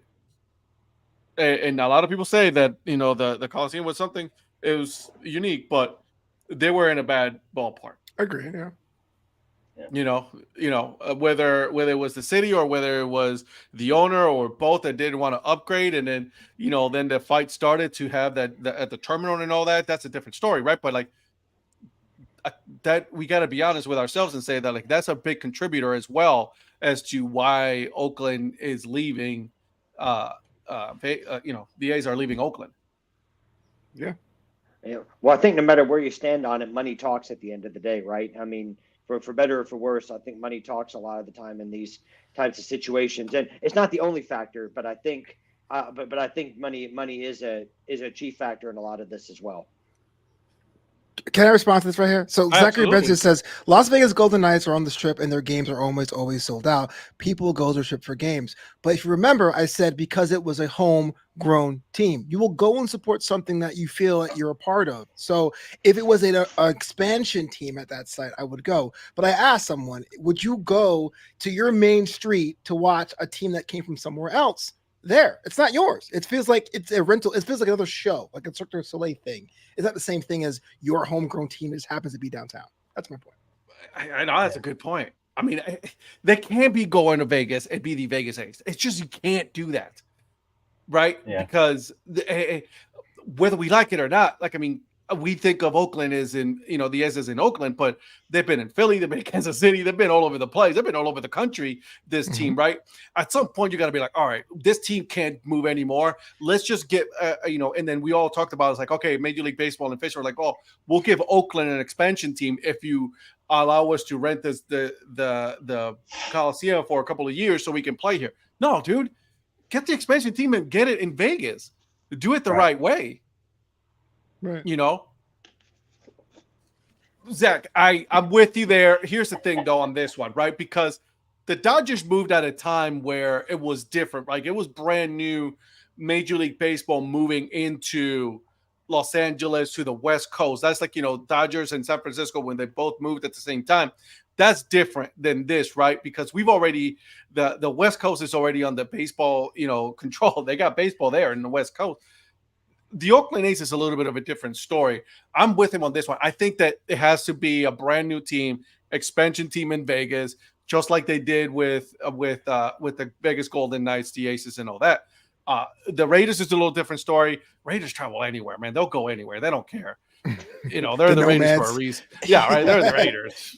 and a lot of people say that, the Coliseum was something, it was unique, but they were in a bad ballpark. I agree, yeah. Whether it was the city or whether it was the owner or both that didn't want to upgrade, and then then the fight started to have that at the terminal and all that. That's a different story, right? But like that, we got to be honest with ourselves and say that like that's a big contributor as well as to why Oakland is leaving. The A's are leaving Oakland. Yeah. Well, I think no matter where you stand on it, money talks at the end of the day, right? I mean, for better or for worse, I think money talks a lot of the time in these types of situations, and it's not the only factor, but I think, but I think money is a chief factor in a lot of this as well. Can I respond to this right here? So Absolutely. Zachary Benson says Las Vegas Golden Knights are on the Strip and their games are always sold out. People go to the Strip for games. But if you remember, I said because it was a homegrown team, you will go and support something that you feel that you're a part of. So if it was an expansion team at that site, I would go. But I asked someone, would you go to your main street to watch a team that came from somewhere else? There, it's not yours. It feels like it's a rental. It feels like another show, like a Cirque du Soleil thing. It's not the same thing as your homegrown team just happens to be downtown. That's my point. I know that's a good point. I mean, they can't be going to Vegas and be the Vegas A's. It's just you can't do that, right? Yeah. Because whether we like it or not, like I mean, we think of Oakland as in the A's is in Oakland, but they've been in Philly, they've been in Kansas City, they've been all over the place, they've been all over the country. This team, right? At some point, you got to be like, all right, this team can't move anymore. Let's just get And then we all talked about it's like, okay, Major League Baseball and Fish were like, oh, we'll give Oakland an expansion team if you allow us to rent this the Coliseum for a couple of years so we can play here. No, dude, get the expansion team and get it in Vegas. Do it the right way. Right. Zach, I'm with you there. Here's the thing, though, on this one, right? Because the Dodgers moved at a time where it was different. Like it was brand new Major League Baseball moving into Los Angeles to the West Coast. That's like, Dodgers and San Francisco when they both moved at the same time. That's different than this, right? Because we've already, the West Coast is already on the baseball, control. They got baseball there in the West Coast. The Oakland A's is a little bit of a different story. I'm with him on this one. I think that it has to be a brand new team, expansion team in Vegas, just like they did with the Vegas Golden Knights, the Aces, and all that. The Raiders is a little different story. Raiders travel anywhere, man. They'll go anywhere. They don't care. They're the Raiders for a reason. Yeah, right. They're the Raiders.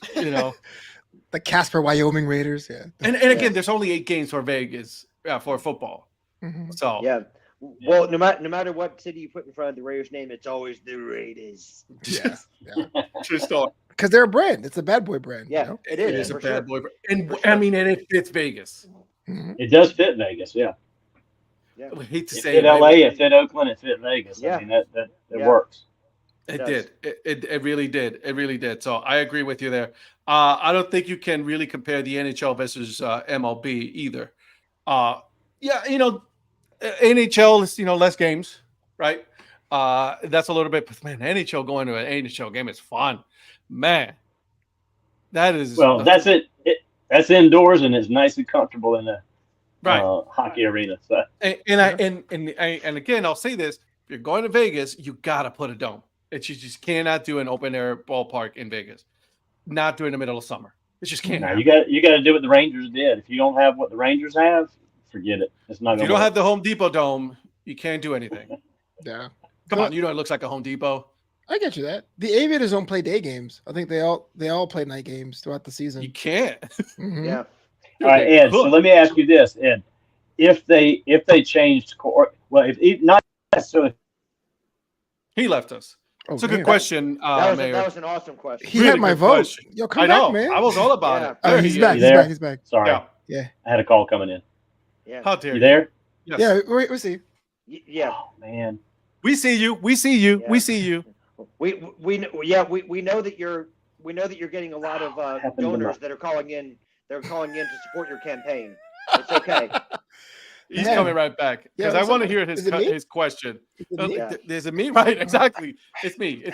The Casper, Wyoming Raiders. Yeah. And again, there's only 8 games for Vegas for football. Mm-hmm. So yeah. Well, no matter what city you put in front of the Raiders name, it's always the Raiders. Yeah. True story. Because they're a brand. It's a bad boy brand. Yeah, it is. It is a bad boy brand. And I mean, and it fits Vegas. Mm-hmm. It does fit Vegas, yeah. I hate to It say fit it. LA, it fit Oakland, it fit Vegas. Yeah. I mean, that works. It did. It really did. It really did. So I agree with you there. I don't think you can really compare the NHL versus MLB either. NHL is, less games, right? That's a little bit, but man, NHL going to an NHL game is fun. Man, that is. Well, that's it. That's indoors and it's nice and comfortable in a hockey arena. So. And again, I'll say this: if you're going to Vegas, you gotta put a dome. You just cannot do an open air ballpark in Vegas. Not during the middle of summer. It just can't. No, you got to do what the Rangers did. If you don't have what the Rangers have, forget it. It's not. If you don't have the Home Depot dome, you can't do anything. Yeah. Come on, it looks like a Home Depot. I get you that. The Aviators don't play day games. I think they all play night games throughout the season. You can't. Mm-hmm. Yeah. All right, Ed. So let me ask you this, Ed. If they changed, if not necessarily, he left us. Oh, it's a good question, Mayor. That was an awesome question. He had my vote. Question. Yo, come back, man. I was all about it. Oh, he's back. He's back. Sorry. Yeah. I had a call coming in. Yeah. How dare you there? Yes. Yeah, we see. Yeah. Oh, man. We see you. We see you. Yeah. We see you. We know that you're getting a lot of donors that are calling in They're calling you in to support your campaign. It's okay. He's coming right back because I want to hear his question. Is it me? Right? Exactly. It's me.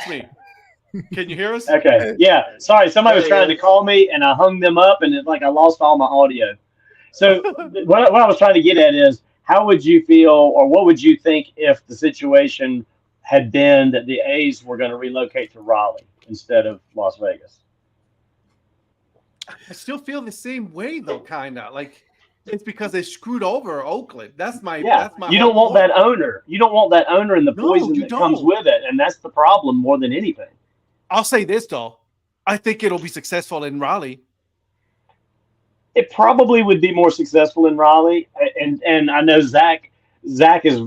Can you hear us? Okay. Yeah. Sorry, somebody was trying to call me, and I hung them up, and it's like I lost all my audio. So what I was trying to get at is, how would you feel, or what would you think if the situation had been that the A's were going to relocate to Raleigh instead of Las Vegas? I still feel the same way though, kind of like it's because they screwed over Oakland. That's my You don't want that owner. You don't want that owner and the poison that comes with it, and that's the problem more than anything. I'll say this though, I think it'll be successful in Raleigh. It probably would be more successful in Raleigh, and I know Zach is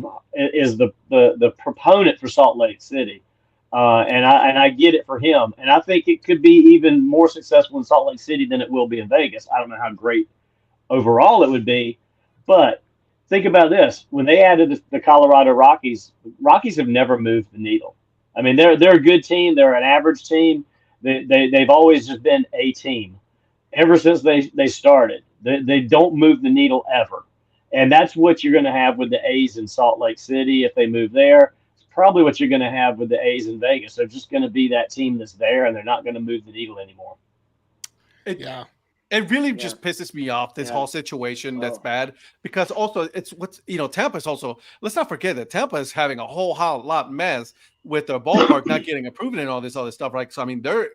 the proponent for Salt Lake City, and I get it for him, and I think it could be even more successful in Salt Lake City than it will be in Vegas. I don't know how great overall it would be, but think about this: when they added the Colorado Rockies have never moved the needle. I mean, they're a good team. They're an average team. They've always just been a team. Ever since they started, they don't move the needle ever. And that's what you're going to have with the A's in Salt Lake City if they move there. It's probably what you're going to have with the A's in Vegas. They're just going to be that team that's there, and they're not going to move the needle anymore. It really just pisses me off, this whole situation. That's bad because also it's Tampa's also, let's not forget that Tampa is having a whole lot mess with their ballpark not getting approved and all this other stuff, right? So, I mean, they're,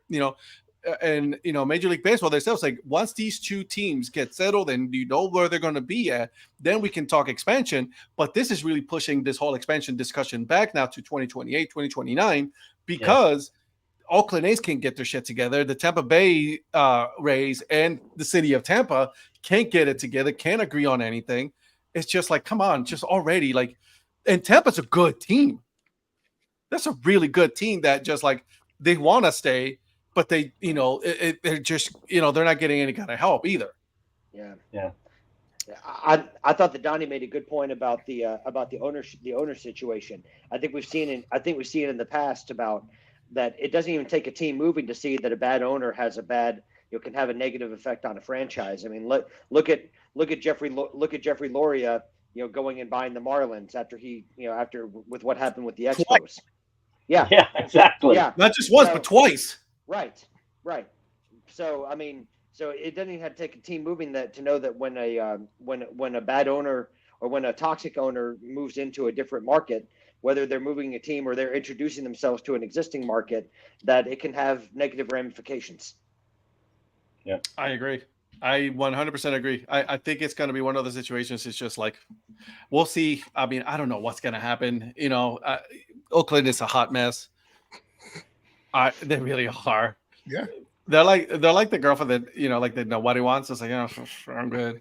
and Major League Baseball themselves, like once these two teams get settled and you know where they're going to be at, then we can talk expansion. But this is really pushing this whole expansion discussion back now to 2028, 2029, because Oakland A's can't get their shit together. The Tampa Bay Rays and the city of Tampa can't get it together, can't agree on anything. It's just like, come on, just already like, and Tampa's a good team. That's a really good team that just like they want to stay. But they, they're just, they're not getting any kind of help either. Yeah. I thought that Donnie made a good point about the owner situation. I think we've seen it in the past about that. It doesn't even take a team moving to see that a bad owner has can have a negative effect on a franchise. I mean, look at Jeffrey Loria, going and buying the Marlins after with what happened with the Expos. Twice. Yeah, exactly. Yeah, not just once, but twice. Right. So I mean, it doesn't even have to take a team moving that to know that when a bad owner or when a toxic owner moves into a different market, whether they're moving a team or they're introducing themselves to an existing market, that it can have negative ramifications. Yeah, I agree. I 100% agree. I think it's going to be one of those situations. It's just like, we'll see. I mean, I don't know what's going to happen. Oakland is a hot mess. They really are. Yeah. They're like the girlfriend that, like they know what he wants. It's like, I'm good.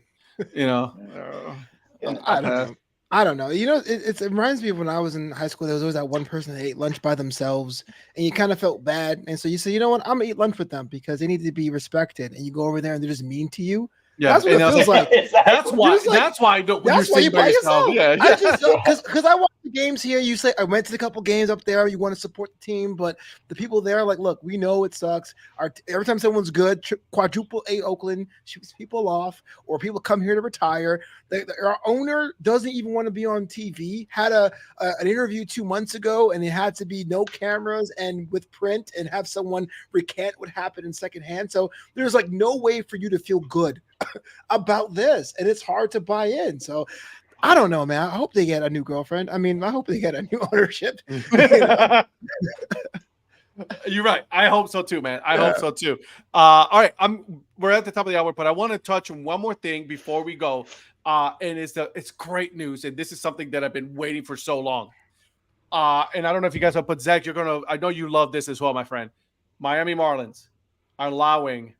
I don't know. It reminds me of when I was in high school, there was always that one person that ate lunch by themselves and you kind of felt bad. And so you say, you know what, I'm gonna eat lunch with them because they need to be respected. And you go over there and they're just mean to you. Yeah, that's what it feels like. That's why you're by yourself. Yeah. Because I watch the games here. You say I went to a couple games up there. You want to support the team, but the people there are like, look, we know it sucks. Every time someone's good, quadruple A Oakland shoots people off, or people come here to retire. Our owner doesn't even want to be on TV. Had an interview 2 months ago, and it had to be no cameras and with print, and have someone recant what happened in secondhand. So there's like no way for you to feel good about this, and it's hard to buy in. So I don't know, man. I hope they get a new girlfriend. I mean, I hope they get a new ownership. You're right. I hope so too, man. I hope so too. All right, we're at the top of the hour, but I want to touch on one more thing before we go. And it's great news, and this is something that I've been waiting for so long. And I don't know if you guys have, but Zach, I know you love this as well, my friend. Miami Marlins are allowing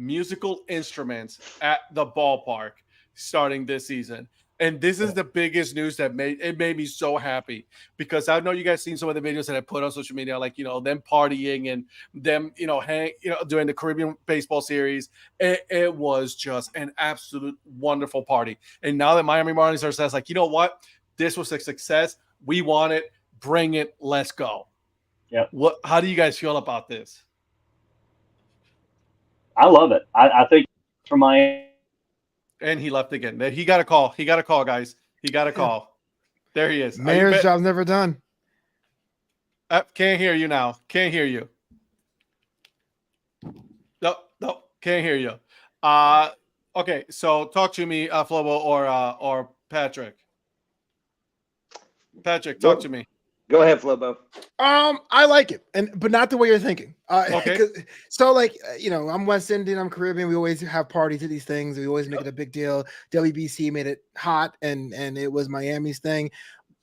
musical instruments at the ballpark starting this season. And this is the biggest news that made me so happy, because I know you guys seen some of the videos that I put on social media, like, them partying and them, during the Caribbean baseball series. It was just an absolute wonderful party. And now that Miami Marlins are says, like, you know what? This was a success. We want it. Bring it. Let's go. Yeah. How do you guys feel about this? I love it. I think for Miami. And he left again. He got a call. He got a call, guys. He got a call. There he is. Mayor's job's never done. Can't hear you now. Can't hear you. No, can't hear you. Okay, so talk to me, Flobo or Patrick. Patrick, talk to me. Go ahead, Flobo. I like it, but not the way you're thinking. Okay. So, like, I'm West Indian, I'm Caribbean. We always have parties at these things. We always make it a big deal. WBC made it hot, and it was Miami's thing.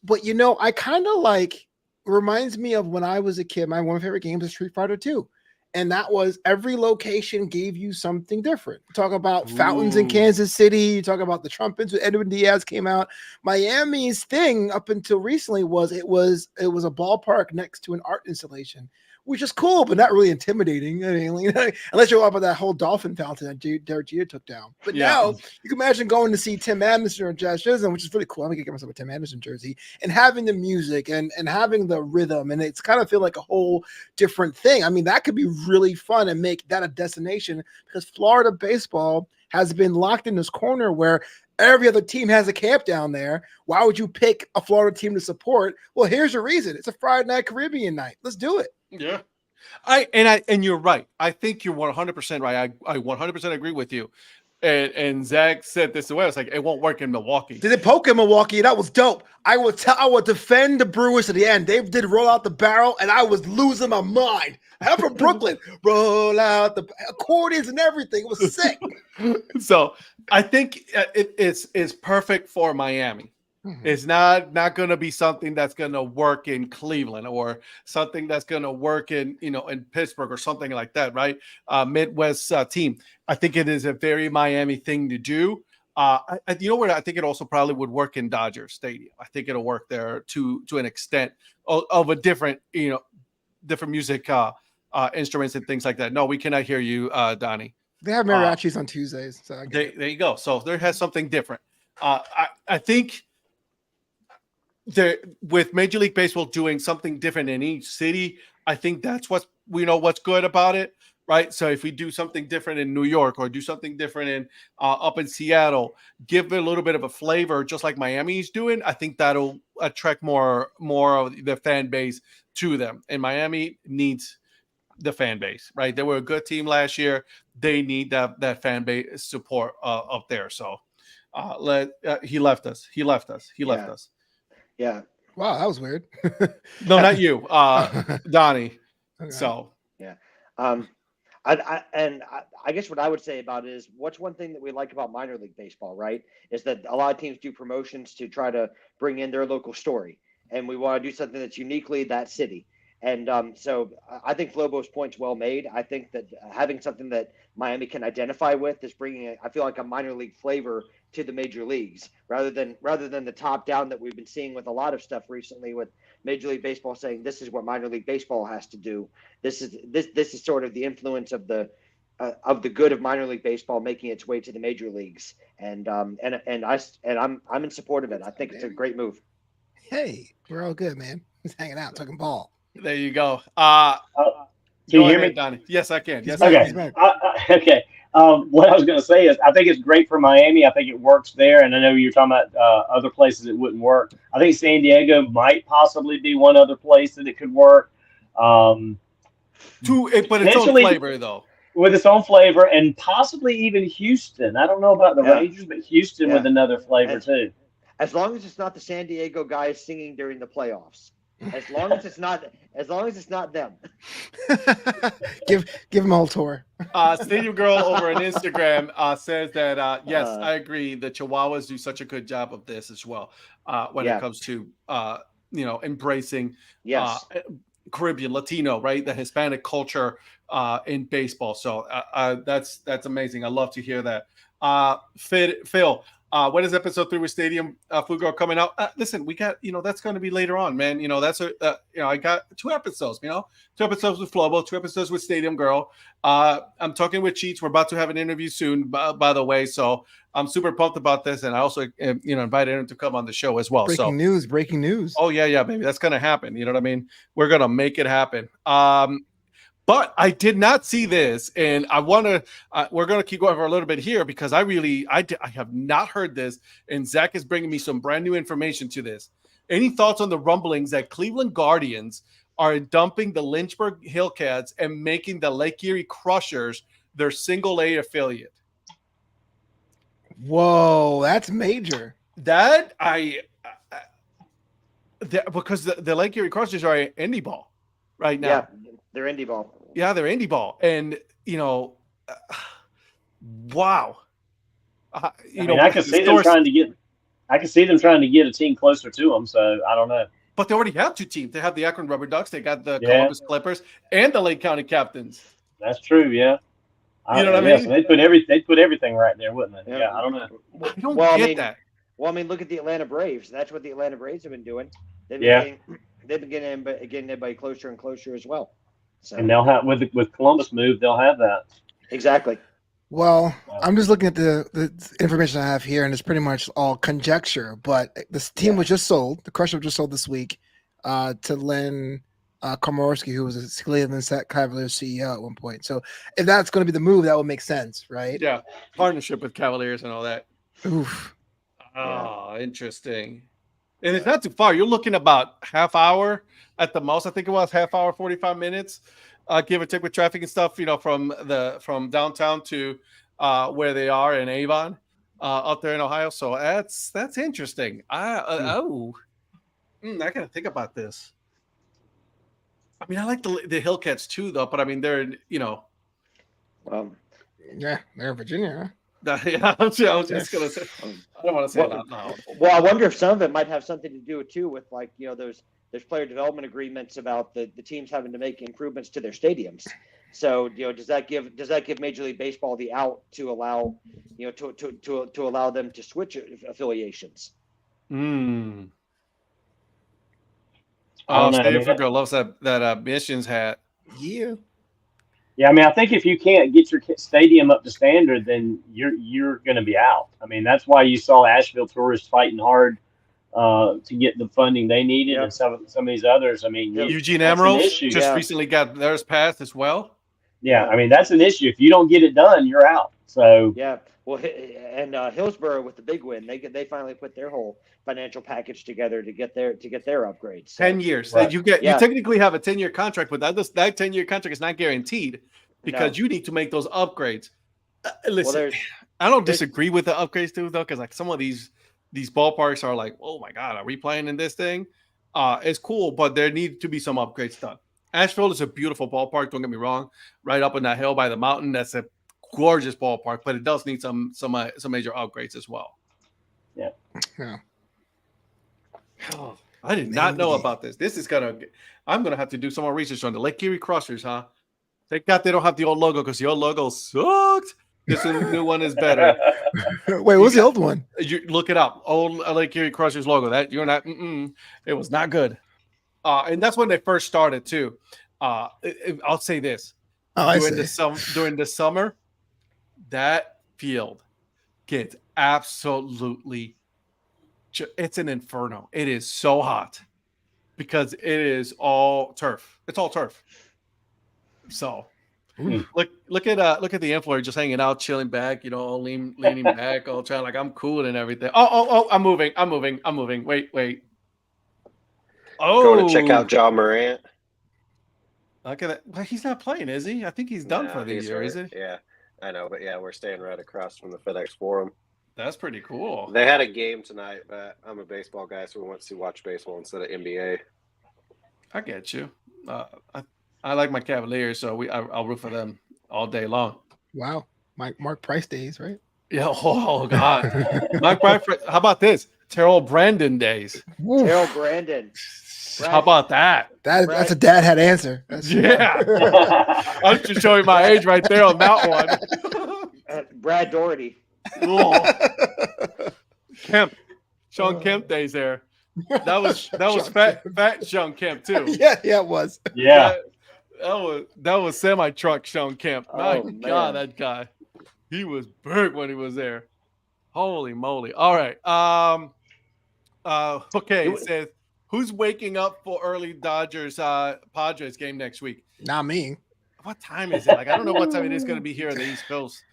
But I kind of like. Reminds me of when I was a kid. One of my favorite games was Street Fighter 2. And that was every location gave you something different. Talk about fountains in Kansas City. You talk about the trumpets when Edwin Diaz came out. Miami's thing up until recently was it was a ballpark next to an art installation, which is cool, but not really intimidating. I mean, unless you're up at that whole dolphin fountain that Derek Jeter took down. But now you can imagine going to see Tim Anderson or Jazz Chisholm, which is really cool. I'm gonna get myself a Tim Anderson jersey and having the music and having the rhythm, and it's kind of feel like a whole different thing. I mean, that could be really fun and make that a destination because Florida baseball has been locked in this corner where every other team has a camp down there. Why would you pick a Florida team to support? Well, here's your reason. It's a Friday night Caribbean night. Let's do it. Yeah. And you're right. I think you're 100% right. I 100% agree with you. And Zach said this away. It's like it won't work in Milwaukee. Did it poke in Milwaukee? That was dope. I would defend the Brewers to the end. They did roll out the barrel, and I was losing my mind. I'm from Brooklyn. Roll out the accordions and everything. It was sick. So I think it's perfect for Miami. It's not going to be something that's going to work in Cleveland or something that's going to work in Pittsburgh or something like that, right? Midwest team. I think it is a very Miami thing to do. You know what? I think it also probably would work in Dodger Stadium. I think it'll work there to an extent of a different, different music instruments and things like that. No, we cannot hear you, Donnie. They have mariachis on Tuesdays. So there you go. So there has something different. I think. With Major League Baseball doing something different in each city, I think that's what's good about it, right? So if we do something different in New York or do something different in up in Seattle, give it a little bit of a flavor, just like Miami's doing, I think that'll attract more of the fan base to them. And Miami needs the fan base, right? They were a good team last year. They need that fan base support up there. So he left us. Yeah. Wow, that was weird. No, not you, Donnie. Okay. So yeah. I guess what I would say about it is what's one thing that we like about minor league baseball, right? Is that a lot of teams do promotions to try to bring in their local story, and we want to do something that's uniquely that city. And so I think Flobo's point's well made. I think that having something that Miami can identify with is bringing, I feel like, a minor league flavor to the major leagues rather than the top down that we've been seeing with a lot of stuff recently with Major League Baseball saying this is what minor league baseball has to do. This is sort of the influence of the good of minor league baseball making its way to the major leagues. And I'm in support of it. I think it's a great move. Hey, we're all good, man. Just hanging out, talking ball. There you go. Can you hear me, Donnie? Yes, I can. Yes, okay. I can. Okay. What I was going to say is I think it's great for Miami. I think it works there. And I know you're talking about other places it wouldn't work. I think San Diego might possibly be one other place that it could work. But its own flavor, though. With its own flavor, and possibly even Houston. I don't know about the Rangers, but Houston with another flavor, too. As long as it's not the San Diego guys singing during the playoffs. As long as it's not them. give them a whole tour. Stadium Girl over on Instagram says that yes, I agree. The Chihuahuas do such a good job of this as well when it comes to embracing Caribbean, Latino, right? The Hispanic culture in baseball. So that's amazing. I love to hear that. Phil. When is episode 3 with Stadium Fugro coming out? Listen, we got, that's going to be later on, man. That's I got 2 episodes, 2 episodes with Flobo, 2 episodes with Stadium Girl. I'm talking with Cheats. We're about to have an interview soon, by the way. So I'm super pumped about this. And I also, invited him to come on the show as well. Breaking news. Oh, yeah, baby. That's going to happen. You know what I mean? We're going to make it happen. But I did not see this, and I want to. We're going to keep going for a little bit here because I have not heard this, and Zach is bringing me some brand new information to this. Any thoughts on the rumblings that Cleveland Guardians are dumping the Lynchburg Hillcats and making the Lake Erie Crushers their single A affiliate? Whoa, that's major. Because the Lake Erie Crushers are indie ball right now. Yeah, they're indie ball. Yeah, they're indie ball, and wow. I can see them trying to get. I can see them trying to get a team closer to them. So I don't know. But they already have two teams. They have the Akron Rubber Ducks. They got the Columbus Clippers and the Lake County Captains. That's true. Yeah. You know what I mean? So they'd put everything right there, wouldn't they? Yeah. I don't know. I don't get that. Well, I mean, look at the Atlanta Braves. That's what the Atlanta Braves have been doing. They've been getting everybody closer and closer as well. So. And they'll have with Columbus move, they'll have that. Exactly. Well, I'm just looking at the information I have here, and it's pretty much all conjecture. But this team was just sold. The Crusher was just sold this week to Len Komorowski, who was a Cleveland Cavaliers CEO at one point. So if that's going to be the move, that would make sense, right? Yeah, partnership with Cavaliers and all that. Oof. Oh, interesting. And it's not too far. You're looking about half hour at the most. I think it was half hour, 45 minutes, give or take with traffic and stuff. From downtown to where they are in Avon, up there in Ohio. So that's interesting. I gotta think about this. I mean, I like the Hillcats too, though. But I mean, they're they're in Virginia. Huh? Yeah, I was just gonna say. I don't want to say it out loud. Well, I wonder if some of it might have something to do too with those player development agreements about the teams having to make improvements to their stadiums. So does that give Major League Baseball the out to allow to allow them to switch affiliations? Oh, Steve Finger loves that Missions hat. Yeah. Yeah, I mean, I think if you can't get your stadium up to standard, then you're going to be out. I mean, that's why you saw Asheville Tourists fighting hard to get the funding they needed, and some of these others. I mean, Eugene Emeralds recently got theirs passed as well. Yeah, I mean, that's an issue. If you don't get it done, you're out. So yeah, well, and Hillsborough with the big win, they finally put their whole financial package together to get their upgrades. So. 10 years. Right. You technically have a 10-year contract, but that 10-year contract is not guaranteed because you need to make those upgrades. Listen, I don't disagree with the upgrades too, though, because like some of these ballparks are like, oh my God, are we playing in this thing? It's cool, but there need to be some upgrades done. Asheville is a beautiful ballpark. Don't get me wrong. Right up on that hill by the mountain, that's a gorgeous ballpark, but it does need some major upgrades as well. Yeah. Oh, I did not know about this. I'm gonna have to do some more research on the Lake Erie Crushers, huh? Thank God they don't have the old logo because the old logo sucked. This new one is better. Wait, what's the old one? You look it up. Old Lake Erie Crushers logo. That you're not. It was not good. And that's when they first started too. I'll say this. During the summer, that field gets absolutely. It's an inferno. It is so hot because it is all turf. It's all turf. So look at the influencer just hanging out, chilling back, leaning back, all trying like I'm cool and everything. Oh, I'm moving. Wait. Oh, going to check out John Morant. Look at that. Well, he's not playing, is he? I think he's done for the year, is he? Yeah, I know, but yeah, we're staying right across from the FedEx Forum. That's pretty cool. They had a game tonight, but I'm a baseball guy, so we went to watch baseball instead of NBA. I get you. I like my Cavaliers, so I'll root for them all day long. Wow, Mark Price days, right? Yeah. Oh God, Mark Price. How about this? Terrell Brandon days. Terrell Brandon. How about that? That's a dad hat answer. I'm just showing my age right there on that one. Brad Doherty. Kemp. Sean Kemp days there. That was fat Sean Kemp too. Yeah, it was. Yeah. That was semi-truck Sean Kemp. My God, man. that guy. He was big when he was there. Holy moly. All right. Okay, it says who's waking up for early Dodgers Padres game next week? Not me. what time is it? Like, I don't know what time it is going to be here on the East Coast.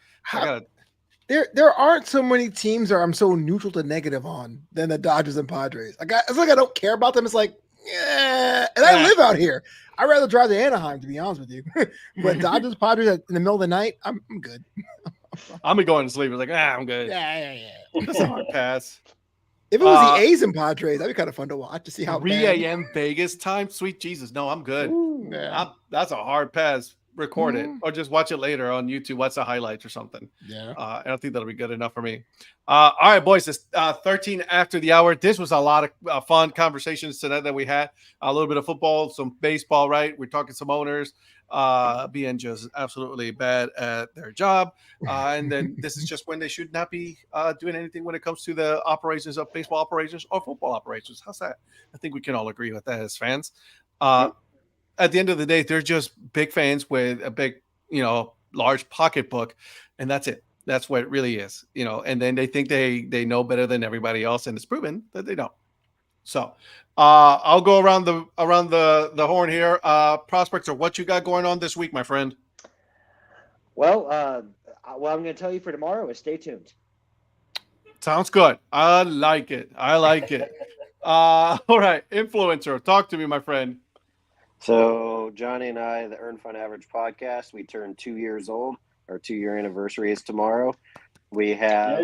There aren't so many teams that I'm so neutral to negative on than the Dodgers and Padres. It's like I don't care about them. It's like, yeah, and I live out here. I'd rather drive to Anaheim, to be honest with you. But Dodgers, Padres in the middle of the night, I'm good. I'm be going to sleep. It's like, I'm good. Yeah. That's a hard pass. If it was the A's and Padres, that'd be kind of fun to watch to see how 3 a.m. Vegas time. Sweet Jesus, no, I'm good. Ooh, yeah. That's a hard pass. Record it or just watch it later on YouTube. Watch the highlights or something. Yeah. I don't think that'll be good enough for me. All right, boys. It's 13 after the hour. This was a lot of fun conversations tonight that we had. A little bit of football, some baseball, right? We're talking some owners being just absolutely bad at their job. And then this is just when they should not be doing anything when it comes to the operations of baseball operations or football operations. How's that? I think we can all agree with that as fans. At the end of the day, they're just big fans with a big, large pocketbook, and that's it. That's what it really is, and then they think they know better than everybody else, and it's proven that they don't. So I'll go around the horn here. Prospector, what you got going on this week, my friend? Well, what I'm going to tell you for tomorrow is stay tuned. Sounds good. I like it. All right, influencer, talk to me, my friend. So Johnny and I, the Earn Fun Average podcast, we turned 2 years old. Our 2-year anniversary is tomorrow. We have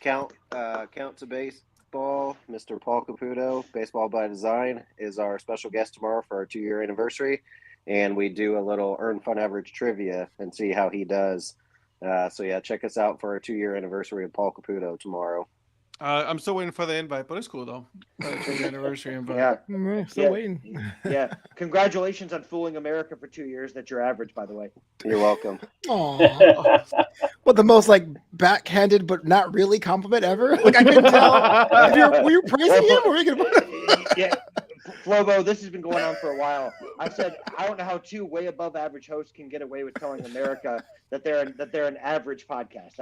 Count to Baseball, Mr. Paul Caputo, Baseball by Design, is our special guest tomorrow for our 2-year anniversary. And we do a little Earn Fun Average trivia and see how he does. Check us out for our 2-year anniversary of Paul Caputo tomorrow. I'm still waiting for the invite, but it's cool though. 2-year anniversary invite. Yeah, still waiting. Yeah, congratulations on fooling America for 2 years. That's your average, by the way. You're welcome. Aww. What the most backhanded but not really compliment ever? I couldn't tell. Were you praising him or were you gonna? Yeah. Flobo, this has been going on for a while. I said I don't know how two way above average hosts can get away with telling America that they're an average podcast.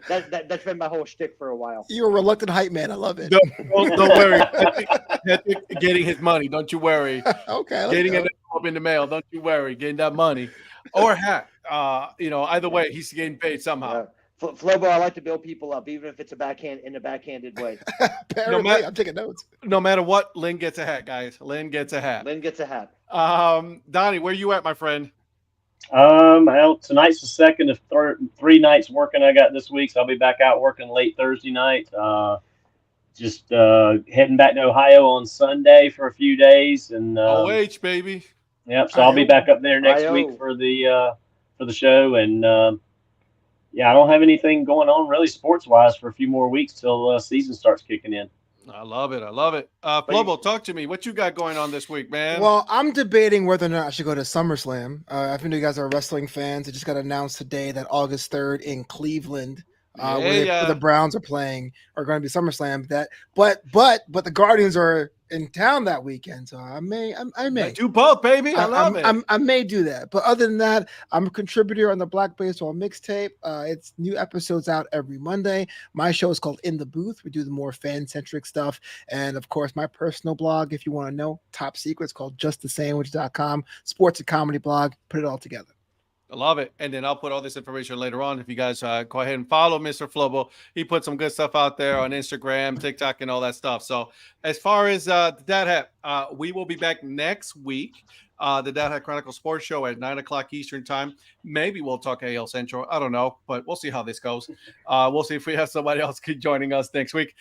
That's been my whole shtick for a while. You're a reluctant hype man. I love it. Don't worry. Getting his money. Don't you worry. Okay. Getting it up in the mail. Don't you worry. Getting that money or hat. Either way, he's getting paid somehow. Flobo, I like to build people up, even if it's a backhanded way. I'm taking notes. No matter what, Lynn gets a hat, guys. Lynn gets a hat. Donnie, where you at, my friend? Well, tonight's the second of 3 nights working I got this week, so I'll be back out working late Thursday night. Just heading back to Ohio on Sunday for a few days, and OH baby. Yep. So I'll be back up there next week for the show, and I don't have anything going on really sports-wise for a few more weeks till season starts kicking in. I love it. Flobo, talk to me. What you got going on this week, man? Well, I'm debating whether or not I should go to SummerSlam. I think you guys are wrestling fans. It just got announced today that August 3rd in Cleveland, where the Browns are playing, are going to be SummerSlam. But the Guardians are in town that weekend, so I may do both, baby. I love it. I may do that, but other than that, I'm a contributor on the Black Baseball Mixtape. It's new episodes out every Monday. My show is called In the Booth. We do the more fan-centric stuff, and of course, my personal blog, if you want to know, top secret, it's called JustTheSandwich.com. Sports and comedy blog. Put it all together. I love it. And then I'll put all this information later on. If you guys go ahead and follow Mr. Flobo, he put some good stuff out there on Instagram, TikTok, and all that stuff. So as far as the Dad Hat, we will be back next week. The Dad Hat Chronicles Sports Show at 9:00 Eastern time. Maybe we'll talk AL Central. I don't know, but we'll see how this goes. We'll see if we have somebody else joining us next week.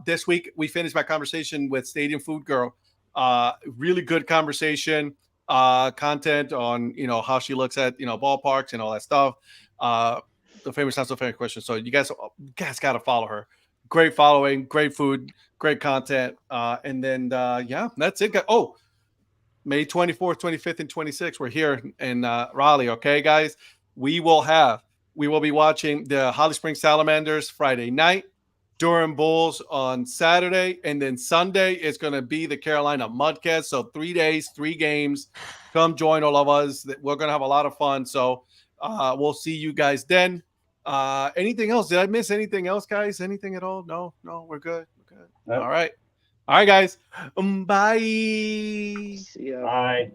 This week, we finished my conversation with Stadium Food Girl. Really good conversation. Content on how she looks at ballparks and all that stuff. The famous not so famous question. So you guys got to follow her. Great following, great food, great content. And then that's it. Oh, May 24th, 25th, and 26th. We're here in Raleigh. Okay, guys. We will be watching the Holly Springs Salamanders Friday night. Durham Bulls on Saturday, and then Sunday it's going to be the Carolina Mudcats. So 3 days, 3 games. Come join all of us. We're going to have a lot of fun. So we'll see you guys then. Anything else? Did I miss anything else, guys? Anything at all? No, we're good. Nope. All right, guys. Bye. See ya. Bye.